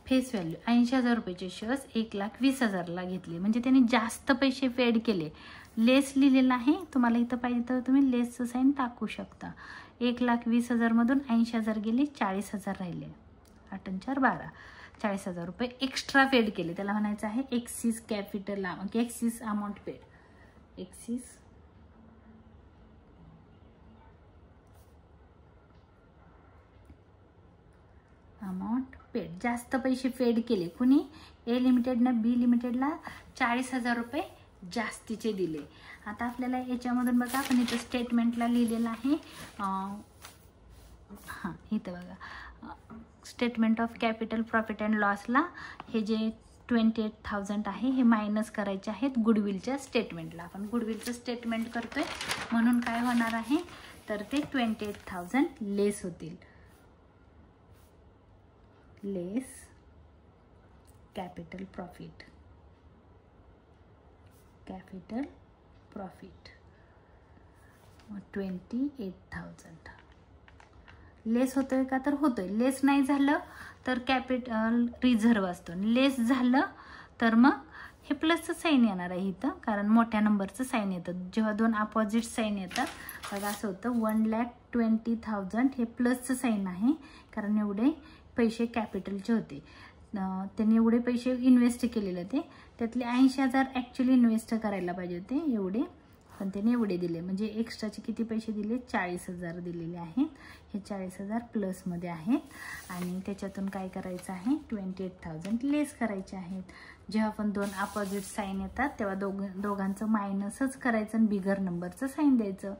Face value 80,000 रुपयाचे शेअर्स 1,20,000ला घेतले, म्हणजे त्यांनी जास्त पैसे फेड केले. लेस लिहिलेला आहे, तुम्हाला इथं पाहिजे तर तुम्ही लेसचं साईन टाकू शकता. 1,20,000 मधून 80,000 गेले, 40,000 राहिले, 8 आणि 4 12, 40,000 रुपये एक्स्ट्रा फेड केले. त्याला म्हणायचं आहे axis capital axis amount paid, axis amount paid. जास्त पैसे फेड केले कुणी ए लिमिटेडनं बी लिमिटेडला 40,000 रुपये जास्तीचे दिले. आता आपल्याला याच्यामधून बघा आपण इथं स्टेटमेंटला लिहिलेलं आहे हां इथं बघा statement of capital profit and लॉसला हे जे 28,000 आहे हे मायनस करायचे आहेत गुडविलच्या स्टेटमेंटला. आपण गुडविलचं स्टेटमेंट करतोय म्हणून काय होणार आहे तर ते 28,000 लेस होतील. लेस कॅपिटल प्रॉफिट, कॅपिटल प्रॉफिट 28,000 लेस होतोय का तर होतोय. लेस नाही झालं तर कॅपिटल रिझर्व असतो, लेस झालं तर मग हे प्लसचं साईन येणार आहे इथं, कारण मोठ्या नंबरचं साईन येतं जेव्हा दोन अपोजिट साईन येतात. बघा असं होतं 1,20,000 हे प्लसचं साईन आहे, कारण एवढे पैसे कॅपिटलचे होते, त्यांनी एवढे पैसे इन्व्हेस्ट केलेले होते, त्यातले 80,000 ॲक्च्युली इन्व्हेस्ट करायला पाहिजे होते एवढे, पण त्यांनी एवढे दिले, म्हणजे एक्स्ट्राचे किती पैसे दिले 40,000 दिलेले आहेत. हे 40,000 प्लसमध्ये आहेत आणि त्याच्यातून काय करायचं आहे 28,000 लेस करायचे आहेत. जेव्हा आपण दोन अपोजिट साईन येतात तेव्हा दोघांचं मायनसच करायचं आणि बिगर नंबरचं साईन द्यायचं.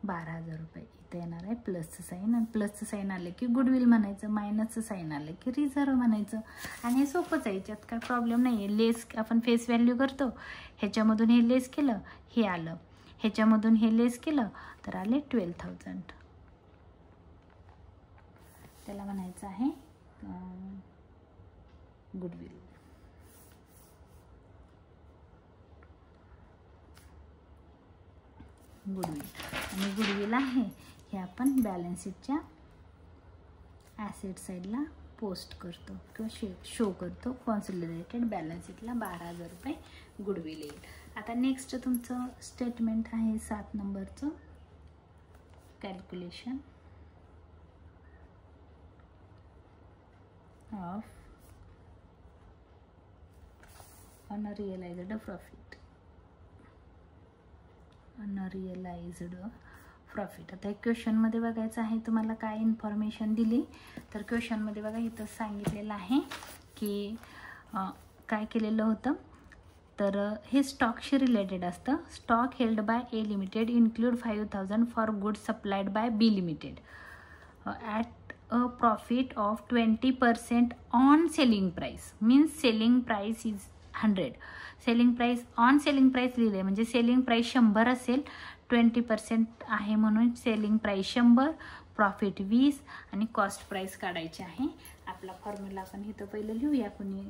12,000 रुपये इथं येणार आहे प्लसचं साईन, आणि प्लसचं साईन आलं की गुडविल म्हणायचं, मायनसचं साईन आलं की रिझर्व म्हणायचं. आणि हे सोपंच आहे, याच्यात काय प्रॉब्लेम नाही आहे. लेस आपण फेस व्हॅल्यू करतो, ह्याच्यामधून हे लेस केलं हे आलं, ह्याच्यामधून हे लेस केलं तर आले 12,000. त्याला म्हणायचं आहे गुडविल. गुडविल आणि गुडविल आहे हे आपण बॅलन्स शीटच्या ॲसेट साईडला पोस्ट करतो किंवा शो करतो. कॉन्सॉलिडेटेड बॅलन्स शीटला 12,000 रुपये गुडविल येईल. आता नेक्स्ट तुमचं स्टेटमेंट आहे 7 नंबरचं कॅल्क्युलेशन ऑफ अनरिअलाइज्ड प्रॉफिट. अनरिअलाइज्ड प्रॉफिट. आता एक क्वेश्चनमध्ये बघायचं आहे तुम्हाला काय इन्फॉर्मेशन दिली, तर क्वेश्चनमध्ये बघा इथं सांगितलेलं आहे की काय केलेलं होतं तर हे स्टॉकशी रिलेटेड असतं. Stock held by A limited include 5,000 for goods supplied by B limited at a profit of 20% on selling price. Means selling price is 100. Selling price on selling price लिहिले म्हणजे सेलिंग प्राइस 100 असेल, 20% आहे म्हणून सेलिंग प्राइस 100, प्रॉफिट 20 आणि कॉस्ट प्राइस काढायची आहे. आपला फॉर्म्युला आपण इथं पहिलं लिहूया. कोणी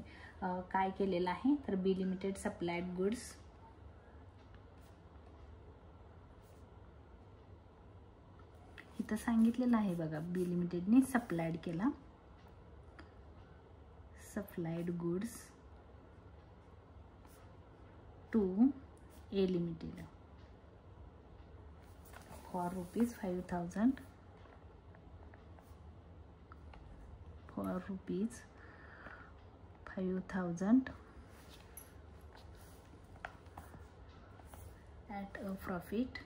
काय केलेलं आहे तर बी लिमिटेड सप्लाइड गुड्स इथं सांगितलेलं आहे बघा, बी लिमिटेडने सप्लाइड केला, supplied goods to A Limited for rupees 5,000 for rupees 5,000 at a profit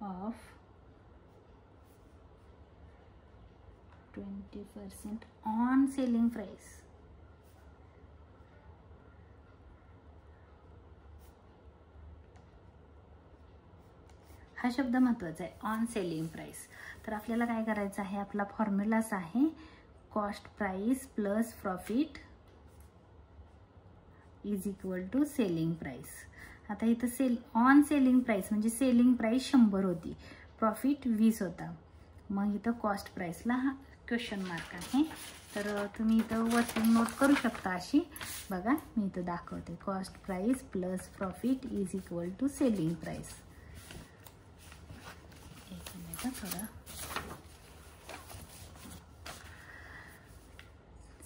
of 20% on selling price. हा शब्द महत्त्वाचा आहे, ऑन सेलिंग प्राइस. तर आपल्याला काय करायचं आहे, आपला फॉर्म्युलाच आहे cost price plus profit is equal to selling price. आता इथं ऑन सेलिंग प्राइस म्हणजे सेलिंग प्राइस 100 होती, प्रॉफिट 20 होता. मग इथं कॉस्ट प्राइसला हा क्वेश्चन मार्क आहे. तर तुम्ही इथं वर्किंग नोट करू शकता अशी. बघा मी इथं दाखवते, cost price plus profit is equal to selling price. एक मिनिट थोडा.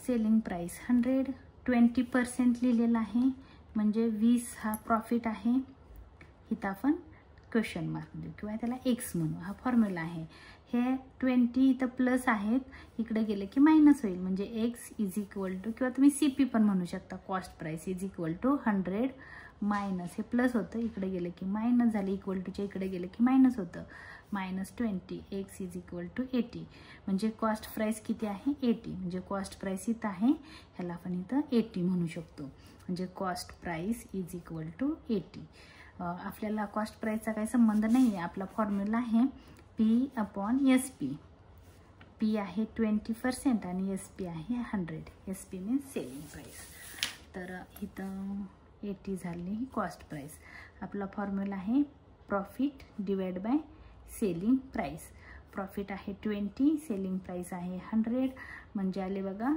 सेलिंग प्राइस 100, 20% लिहिलेलं आहे म्हणजे 20 हा प्रॉफिट आहे. इथं आपण क्वेश्चन मार्क देऊ किंवा त्याला एक्स म्हणू. हा फॉर्म्युला आहे. हे 20 इथं प्लस आहेत, इकडे गेले की मायनस होईल म्हणजे एक्स इज इक्वल टू, किंवा तुम्ही CP पण म्हणू शकता, cost price is equal to 100 minus, हे प्लस होतं इकडे गेले की मायनस झाले, इक्वल टूच्या इकडे गेले की मायनस होतं, minus 20, x is equal to 80. म्हणजे कॉस्ट प्राइस किती आहे 80. म्हणजे कॉस्ट प्राइस इथं आहे, ह्याला आपण इथं 80 म्हणू शकतो. म्हणजे cost price is equal to 80. आपल्याला कॉस्ट प्राइसचा काही संबंध नाही आहे. आपला फॉर्म्युला आहे P/SP. P आहे 20% आणि SP आहे 100. SP means selling price. तर इथं 80 झाली ही कॉस्ट प्राइस. आपला फॉर्म्युला आहे profit divide by selling price. Profit आहे 20, सेलिंग प्राइस आहे 100, म्हणजे आले बघा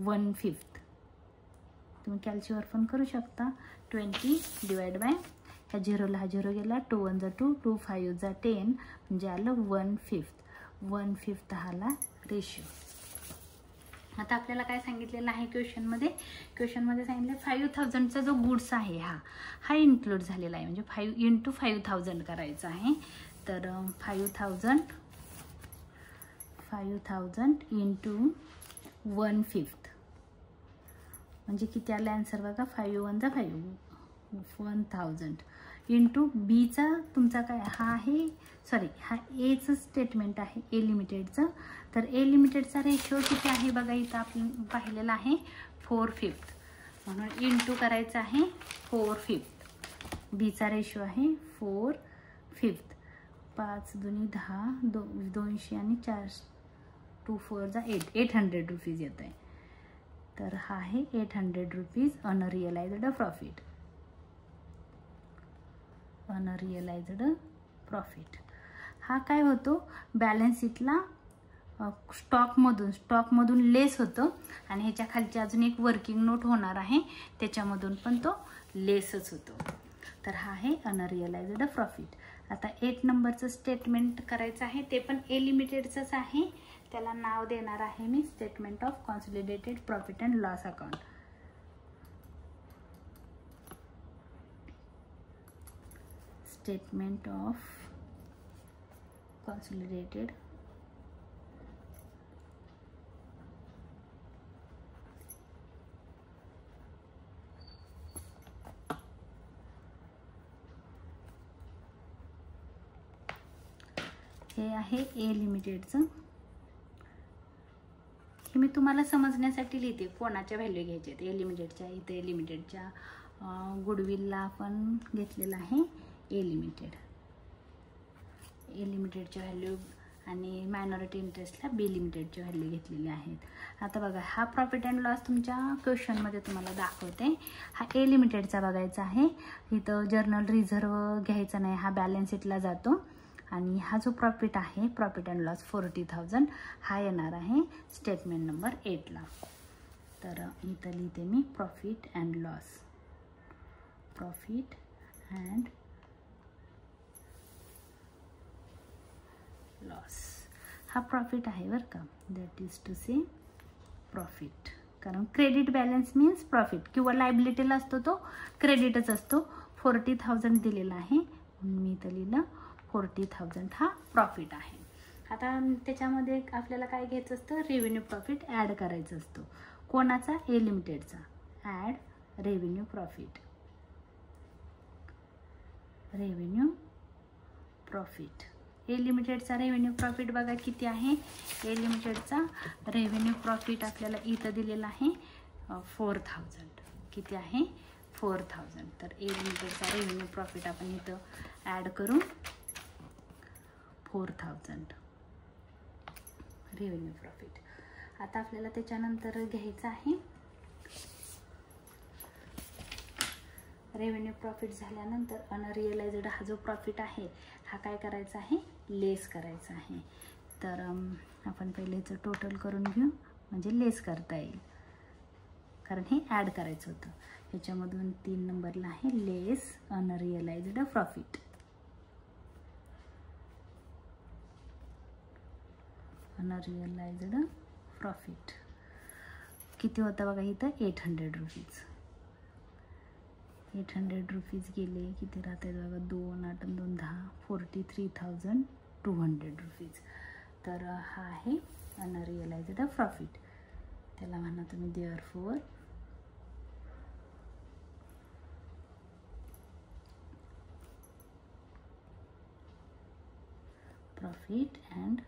1/5. तुम्ही कॅल्क्युलेटर पण करू शकता. 20 डिवाइड बाय, ह्या झिरोला हा झिरो गेला, 2 1 जा 2, 2 5 जा 10, म्हणजे आलं 1/5. 1/5 हाला रेशिओ. आता आपल्याला काय सांगितलेलं आहे क्वेश्चनमध्ये सांगितलं 5,000चा जो गुड्स आहे हा इन्क्लूड झालेला आहे. म्हणजे 5 × 5,000 करायचं आहे. तर 5,000 × 1/5 म्हणजे किती आलं आन्सर बघा. 5 1 जा 5, 1000 इंटू बीचा तुमचा काय हा आहे, सॉरी हा एचं स्टेटमेंट आहे ए लिमिटेडचं. तर ए लिमिटेडचा रेशो किती आहे बघा, इथं आपण पाहिलेला आहे 4/5, म्हणून इंटू करायचं आहे 4/5. बीचा रेशो आहे 4/5. 5 दुनी 10, 200 आणि 4 2 4 जा 8, 800 रुपीज येत आहे. तर हा आहे 800 रुपीज अनरिअलाइज्ड प्रॉफिट. अनरिअलाइज्ड प्रॉफिट हा काय होतो, बॅलन्स शीटला स्टॉकमधून लेस होतं आणि ह्याच्या खालची अजून एक वर्किंग नोट होणार आहे, त्याच्यामधून पण तो लेसच होतो. तर हा आहे अनरिअलाइज्ड प्रॉफिट. आता 8 नंबरचं स्टेटमेंट करायचं आहे, ते पण ए लिमिटेडचंच आहे. त्याला नाव देणार आहे मी statement of consolidated profit and loss account. Statement of consolidated हे आहे ए लिमिटेडचं. हे मी तुम्हाला समजण्यासाठी लिहिते, कोणाच्या व्हॅल्यू घ्यायच्या आहेत. ए लिमिटेडच्या, इथे ए लिमिटेडच्या गुडविलला आपण घेतलेला आहे ए लिमिटेड. ए लिमिटेडच्या व्हॅल्यू आणि मायनॉरिटी इंटरेस्टला बी लिमिटेडच्या व्हॅल्यू घेतलेल्या आहेत. आता बघा हा प्रॉफिट अँड लॉस तुमच्या क्वेश्चनमध्ये तुम्हाला दाखवते. हा ए लिमिटेडचा बघायचा आहे. इथं जर्नल रिझर्व घ्यायचा नाही, हा बॅलन्स शीटला जातो. आणि हा जो प्रॉफिट आहे, प्रॉफिट अँड लॉस 40,000, हा येणार आहे स्टेटमेंट नंबर 8ला. तर इथं लिहिते मी profit and loss. Profit and loss. हा प्रॉफिट आहे बरं का, that is to say profit. कारण क्रेडिट बॅलन्स मीन्स प्रॉफिट किंवा लायबिलिटीला असतो तो क्रेडिटच असतो. 40,000 दिलेला आहे, मी इथं लिहिलं 40,000 हा प्रॉफिट आहे. आता त्याच्यामध्ये आपल्याला काय घ्यायचं असतं, रेव्हेन्यू प्रॉफिट ॲड करायचं असतो. कोणाचा? ए लिमिटेडचा. Add revenue profit. Revenue profit. A लिमिटेडचा रेव्हेन्यू प्रॉफिट बघा किती आहे. ए लिमिटेडचा रेव्हेन्यू प्रॉफिट आपल्याला इथं दिलेला आहे 4,000. किती आहे? 4,000. तर ए लिमिटेडचा रेव्हेन्यू प्रॉफिट आपण इथं ॲड करू 4,000 रेव्हेन्यू प्रॉफिट. आता आपल्याला त्याच्यानंतर घ्यायचं आहे रेव्हेन्यू प्रॉफिट झाल्यानंतर अनरिअलाइज्ड हा जो प्रॉफिट आहे हा काय करायचा आहे, लेस करायचा आहे. तर आपण पहिले याचं टोटल करून घेऊ म्हणजे लेस करता येईल, कारण हे ॲड करायचं होतं. ह्याच्यामधून 3 नंबरला आहे लेस अनरिअलाइज्ड प्रॉफिट. अनरिअलाइज्ड प्रॉफिट किती होतं बघा इथं 800 रुपीज. 800 रुपीज गेले किती राहत आहेत बघा, 2 8 2 10 43,200 रुपीज. तर हा आहे अनरिअलाइज्ड प्रॉफिट. त्याला म्हणा तुम्ही देअरफॉर प्रॉफिट अँड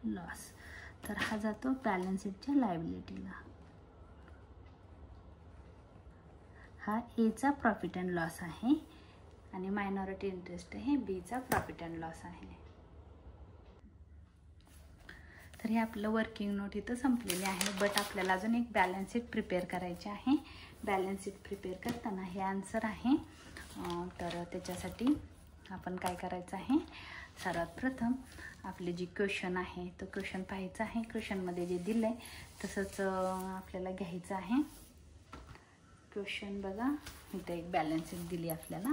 लॉस. तर हा जातो बॅलन्स शीटच्या लायबिलिटीला. हा एचा प्रॉफिट अँड लॉस आहे आणि मायनॉरिटी इंटरेस्ट हे बीचा प्रॉफिट अँड लॉस आहे. तर हे आपलं वर्किंग नोट इथं संपलेले आहे. बट आपल्याला अजून एक बॅलन्स शीट प्रिपेअर करायचे आहे. बॅलन्स शीट प्रिपेअर करताना हे आन्सर आहे. तर त्याच्यासाठी आपण काय करायचं आहे, सर्वात प्रथम आपले जी क्वेश्चन आहे तो क्वेश्चन पाहायचा आहे. क्वेश्चनमध्ये जे दिलं आहे तसंच आपल्याला घ्यायचं आहे. क्वेश्चन बघा, इथं एक बॅलन्स शीट दिली आपल्याला.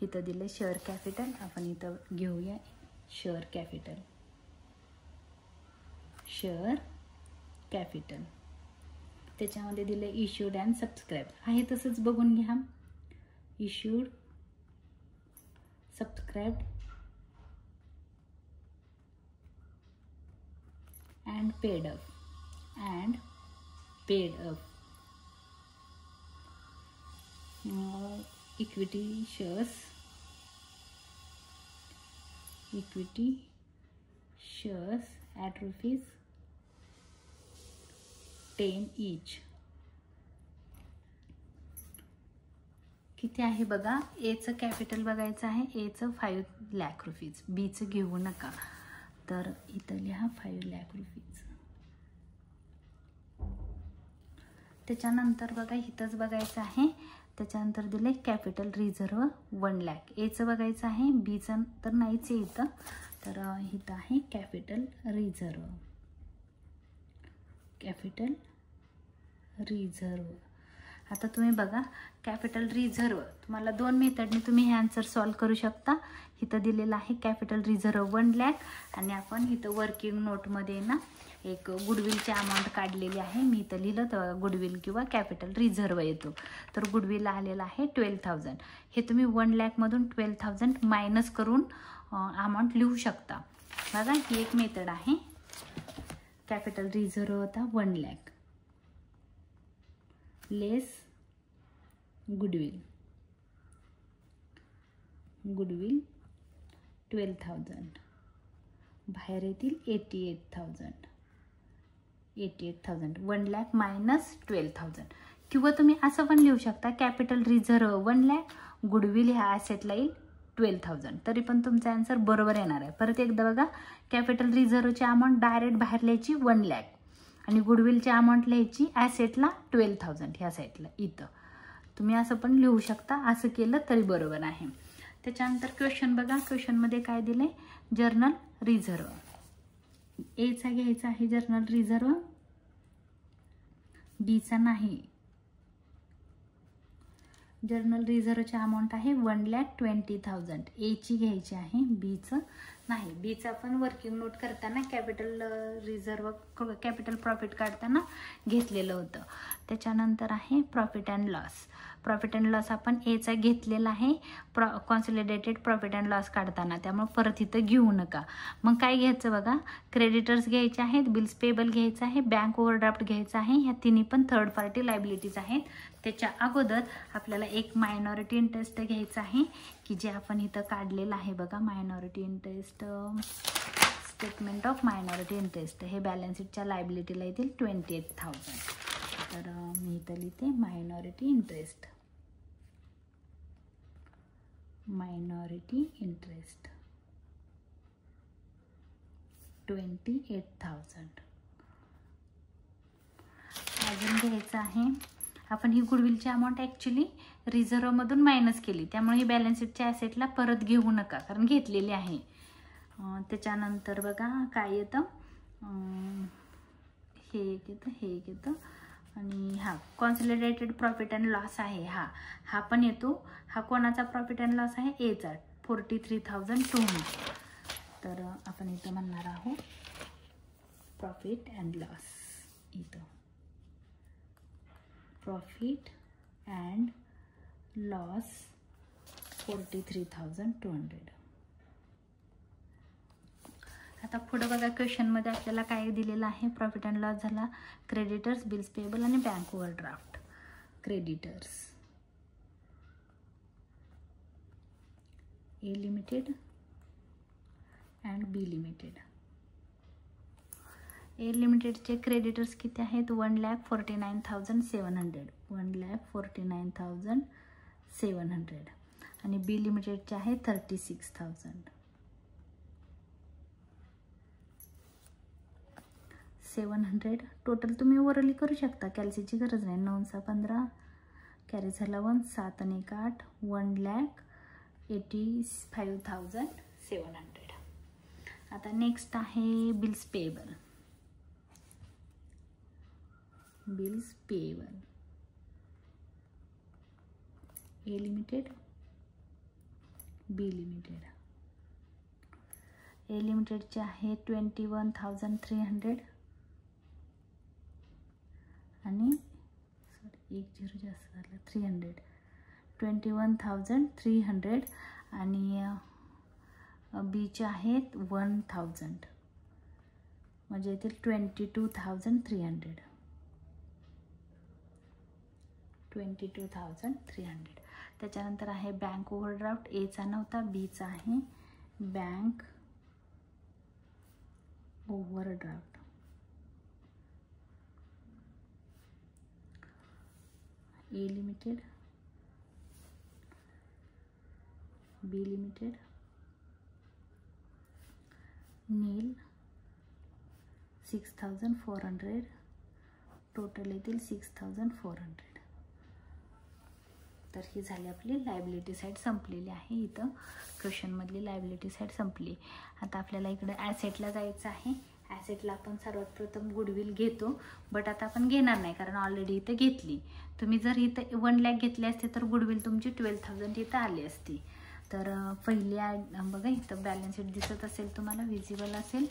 इथं दिलं शेअर कॅपिटल. आपण इथं घेऊया शेअर कॅपिटल. शेअर कॅपिटल त्याच्यामध्ये दिलं इश्यूड अँड सबस्क्राईब आहे, तसंच बघून घ्या. Issued, subscribe and paid up. Equity shares at rupees 10 each. किती आहे बघा. एचं कॅपिटल बघायचं आहे. एचं 5 लाख रुपीज. बीचं घेऊ नका. तर इथं लिहा 5 लाख रुपीज. त्याच्यानंतर बघा इथंच बघायचं आहे. त्याच्यानंतर दिले कॅपिटल रिझर्व 1 लाख. एचं बघायचं आहे, बीचं तर नाहीच आहे इथं. तर इथं आहे कॅपिटल रिझर्व. Capital reserve. आता तुम्ही बघा कॅपिटल रिझर्व तुम्हाला 2 मेथडने तुम्ही हे आन्सर सॉल्व करू शकता. इथं दिलेलं आहे कॅपिटल रिझर्व 1 लाख आणि आपण इथं वर्किंग नोटमध्ये ना एक गुडविलची अमाऊंट काढलेली आहे. मी इथं लिहिलं तर गुडविल किंवा कॅपिटल रिझर्व येतो. तर गुडविल आलेला आहे 12,000. हे तुम्ही 1 लाखमधून 12,000 मायनस करून अमाऊंट लिहू शकता. बघा ही एक मेथड आहे. कॅपिटल रिझर्व होता 1 लाख लेस गुडविल 12,000 बाहेर येतील 88,000 1 लाख मायनस 12,000. किंवा तुम्ही असं पण लिहू शकता कॅपिटल रिझर्व 1 लाख गुडविल ह्या ॲसेटला येईल 12,000. तरी पण तुमचा आन्सर बरोबर येणार आहे. परत एकदा बघा कॅपिटल रिझर्वची अमाऊंट डायरेक्ट बाहेर लिहायची 1 लाख आणि गुडविलची अमाऊंट लिहायची ॲसेटला 12,000 ह्या साईडला. इथं तुम्ही असं पण लिहू शकता. असं केलं तरी बरोबर आहे. त्याच्यानंतर क्वेश्चन बघा. क्वेश्चनमध्ये काय दिले, जर्नल रिझर्व. एचा घ्यायचा आहे जर्नल रिझर्व, बीचा नाही. जर्नल रिझर्वची अमाऊंट आहे 1,20,000. एची घ्यायची आहे, बीचं नाही, बीचा पण वर्किंग नोट करताना कॅपिटल रिझर्व कॅपिटल प्रॉफिट काढताना घेतलेलं होतं. त्याच्यानंतर आहे profit and loss. Profit and loss आपण एचा घेतलेला आहे कॉन्सॉलिडेटेड प्रॉफिट अँड लॉस काढताना, त्यामुळे परत इथं घेऊ नका. मग काय घ्यायचं बघा, क्रेडिटर्स घ्यायचे आहेत, बिल्स पेबल घ्यायचं आहे, बँक ओव्हरड्राफ्ट घ्यायचं आहे. ह्या तिन्ही पण थर्ड पार्टी लायबिलिटीज आहेत. त्याच्या अगोदर आपल्याला एक मायनॉरिटी इंटरेस्ट घ्यायचं आहे की जे आपण इथं काढलेलं आहे बघा. Minority interest, statement of minority interest, हे बॅलन्स शीटच्या लायबिलिटीला येतील 28,000. तर मी इथं लिहिते मायनॉरिटी इंटरेस्ट, मायनॉरिटी इंटरेस्ट 28,000. अजून घ्यायचं आहे आपण ही गुडविलची अमाऊंट ॲक्च्युली रिझर्वमधून मायनस केली, त्यामुळे ही बॅलन्स शीटच्या ॲसेटला परत घेऊ नका कारण घेतलेली आहे. त्याच्यानंतर बघा काय येतं, हे एक येतं, हे एक येतं आणि हा कॉन्सॉलिडेटेड प्रॉफिट अँड लॉस आहे. हा पण येतो. हा कोणाचा प्रॉफिट अँड लॉस आहे, एचा 43,200. तर आपण इथं म्हणणार आहोत प्रॉफिट अँड लॉस. इथं प्रॉफिट अँड लॉस 43,200. आता पुढे बघा क्वेश्चनमध्ये आपल्याला काय दिलेलं आहे, प्रॉफिट अँड लॉस झाला, क्रेडिटर्स, बिल्स पेबल आणि bank overdraft. Creditors A Limited and B Limited. A लिमिटेडचे क्रेडिटर्स किती आहेत, 1,49,700, 1,49,700 आणि बी लिमिटेडचे आहे 36,000. 700 टोटल तुम्ही ओरली करू शकता, कॅल्सीची गरज नाही. 9 × 15 कॅरी झाला 1, 7 आणि 1 8, 1,85,700. आता नेक्स्ट आहे bills payable. Bills payable A limited, B Limited. A लिमिटेडचे आहे 21,300 आणि सॉरी 10 जास्त झालं 300, 21,300 आणि बीचे आहेत 1,000 म्हणजे येतील 22,300. 22,300. त्याच्यानंतर आहे बँक ओव्हरड्राफ्ट. एचा नव्हता, बीचा आहे बँक ओव्हरड्राफ्ट. ए लिमिटेड, बी लिमिटेड, नील 6,400, टोटल येतील 6,400. तर ही झाली आपली लायबिलिटी साईड संपलेली आहे. इथं क्वेश्चनमधली लायबिलिटी साईड संपली. आता आपल्याला इकडे ॲसेटला जायचं आहे. ॲसेटला आपण सर्वात प्रथम गुडविल घेतो, बट आता आपण घेणार नाही कारण ऑलरेडी इथं घेतली. तुम्ही जर इथं 1 लाख घेतले असते तर गुडविल तुमची 12,000 इथं आली असती. तर पहिली बघा इथं बॅलन्स शीट दिसत असेल तुम्हाला, विजिबल असेल.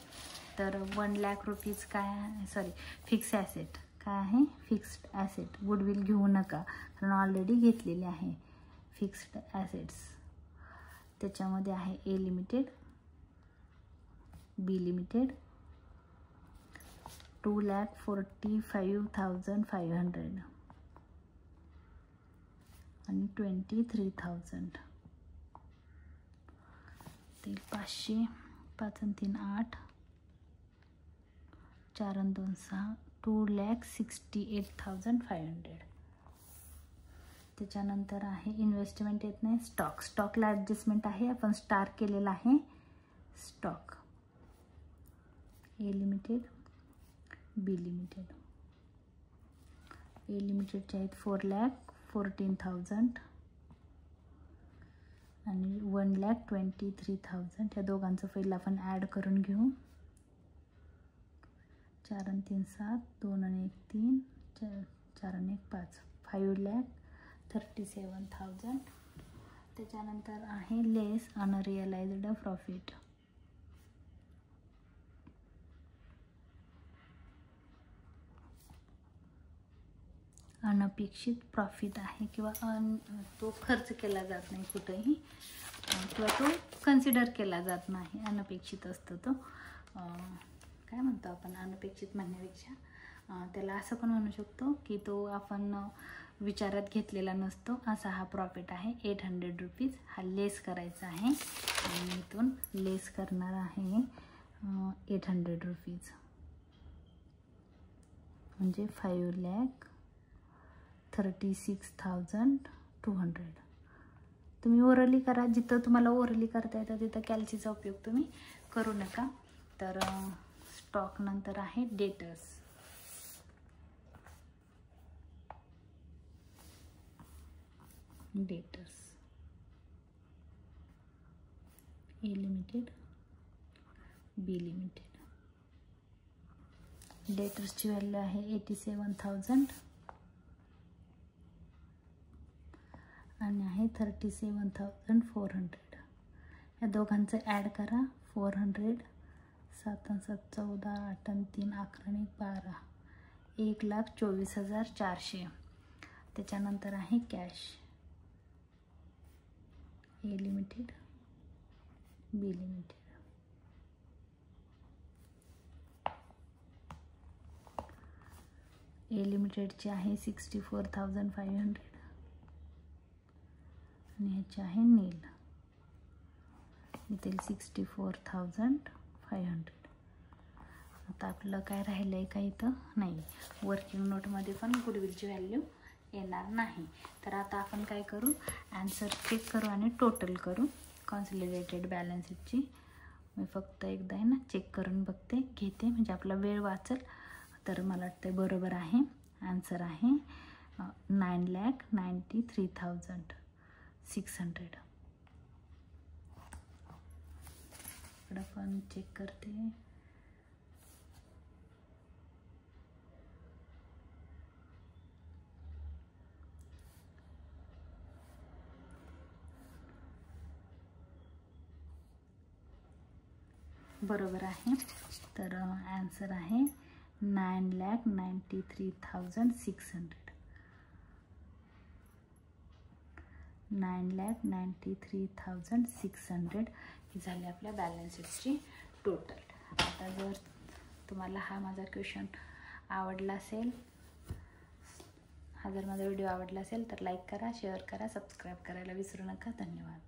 तर 1 लाख रुपीज काय, सॉरी फिक्स ॲसेट काय आहे, फिक्स्ड ॲसेट. गुडविल घेऊ नका कारण ऑलरेडी घेतलेले आहे. फिक्स्ड ॲसेट्स त्याच्यामध्ये आहे ए लिमिटेड, बी लिमिटेड 2,45,500 आणि 23,000. ते 500, 5 आणि 3 8, 4 आणि 2 6, 2,68,500. त्याच्यानंतर आहे इन्व्हेस्टमेंट येत नाही, स्टॉक. स्टॉकला ॲडजस्टमेंट आहे, आपण स्टार केलेला आहे stock. A limited, B Limited. A लिमिटेडचे आहेत 4,14,000 आणि 1,23,000. त्या दोघांचं पहिलं आपण ॲड करून घेऊ. 4 आणि 3 7, 2 आणि 1 3, 4 आणि 1 5, 5,37,000. त्याच्यानंतर आहे लेस अनरिअलाइज्ड प्रॉफिट. अनपेक्षित प्रॉफिट आहे किंवा तो खर्च केला जात नाही कुठेही किंवा तो कन्सिडर केला जात नाही, अनपेक्षित असतो तो. काय म्हणतो आपण अनपेक्षित म्हणण्यापेक्षा त्याला असं पण म्हणू शकतो की तो आपण विचारात घेतलेला नसतो, असा हा प्रॉफिट आहे. 800 रुपीज हा लेस करायचा आहे आणि इथून लेस करणार आहे 800 रुपीज म्हणजे 5,36,200. तुम्ही ओरली करा, जिथं तुम्हाला ओरली करता येतं तिथं कॅल्सीचा उपयोग तुम्ही करू नका. तर स्टॉक नंतर आहे डेटर्स. ए लिमिटेड, बी लिमिटेड. डेटर्सची व्हॅल्यू आहे 87,000 आणि आहे 37,400. या दोघांचं ॲड करा. 400, 7 7 14, 8 3 11 12, 1,24,400. त्याच्यानंतर आहे कॅश. ए लिमिटेड, बी लिमिटेड. ए लिमिटेडची आहे 64,500 आणि ह्याचे आहे नील, इथे 64,500. आता आपलं काय राहिलं आहे का इथं? नाही. वर्किंग नोटमध्ये पण गुडविलची व्हॅल्यू येणार नाही. तर आता आपण काय करू, आन्सर चेक करू आणि टोटल करू कॉन्सॉलिडेटेड बॅलन्स शीटची. मी फक्त एकदा आहे ना चेक करून घेते म्हणजे आपला वेळ वाचेल. तर मला वाटतं बरोबर आहे. आन्सर आहे 9,93,600. इकडं पण चेक करते. बरोबर आहे. तर आन्सर आहे 9,93,600. 9,93,600 ही झाली आपल्या बॅलन्स शीटची टोटल. आता जर तुम्हाला हा माझा क्वेश्चन आवडला असेल, हा जर माझा व्हिडिओ आवडला असेल तर लाईक करा, शेअर करा, सबस्क्राईब करायला विसरू नका. धन्यवाद.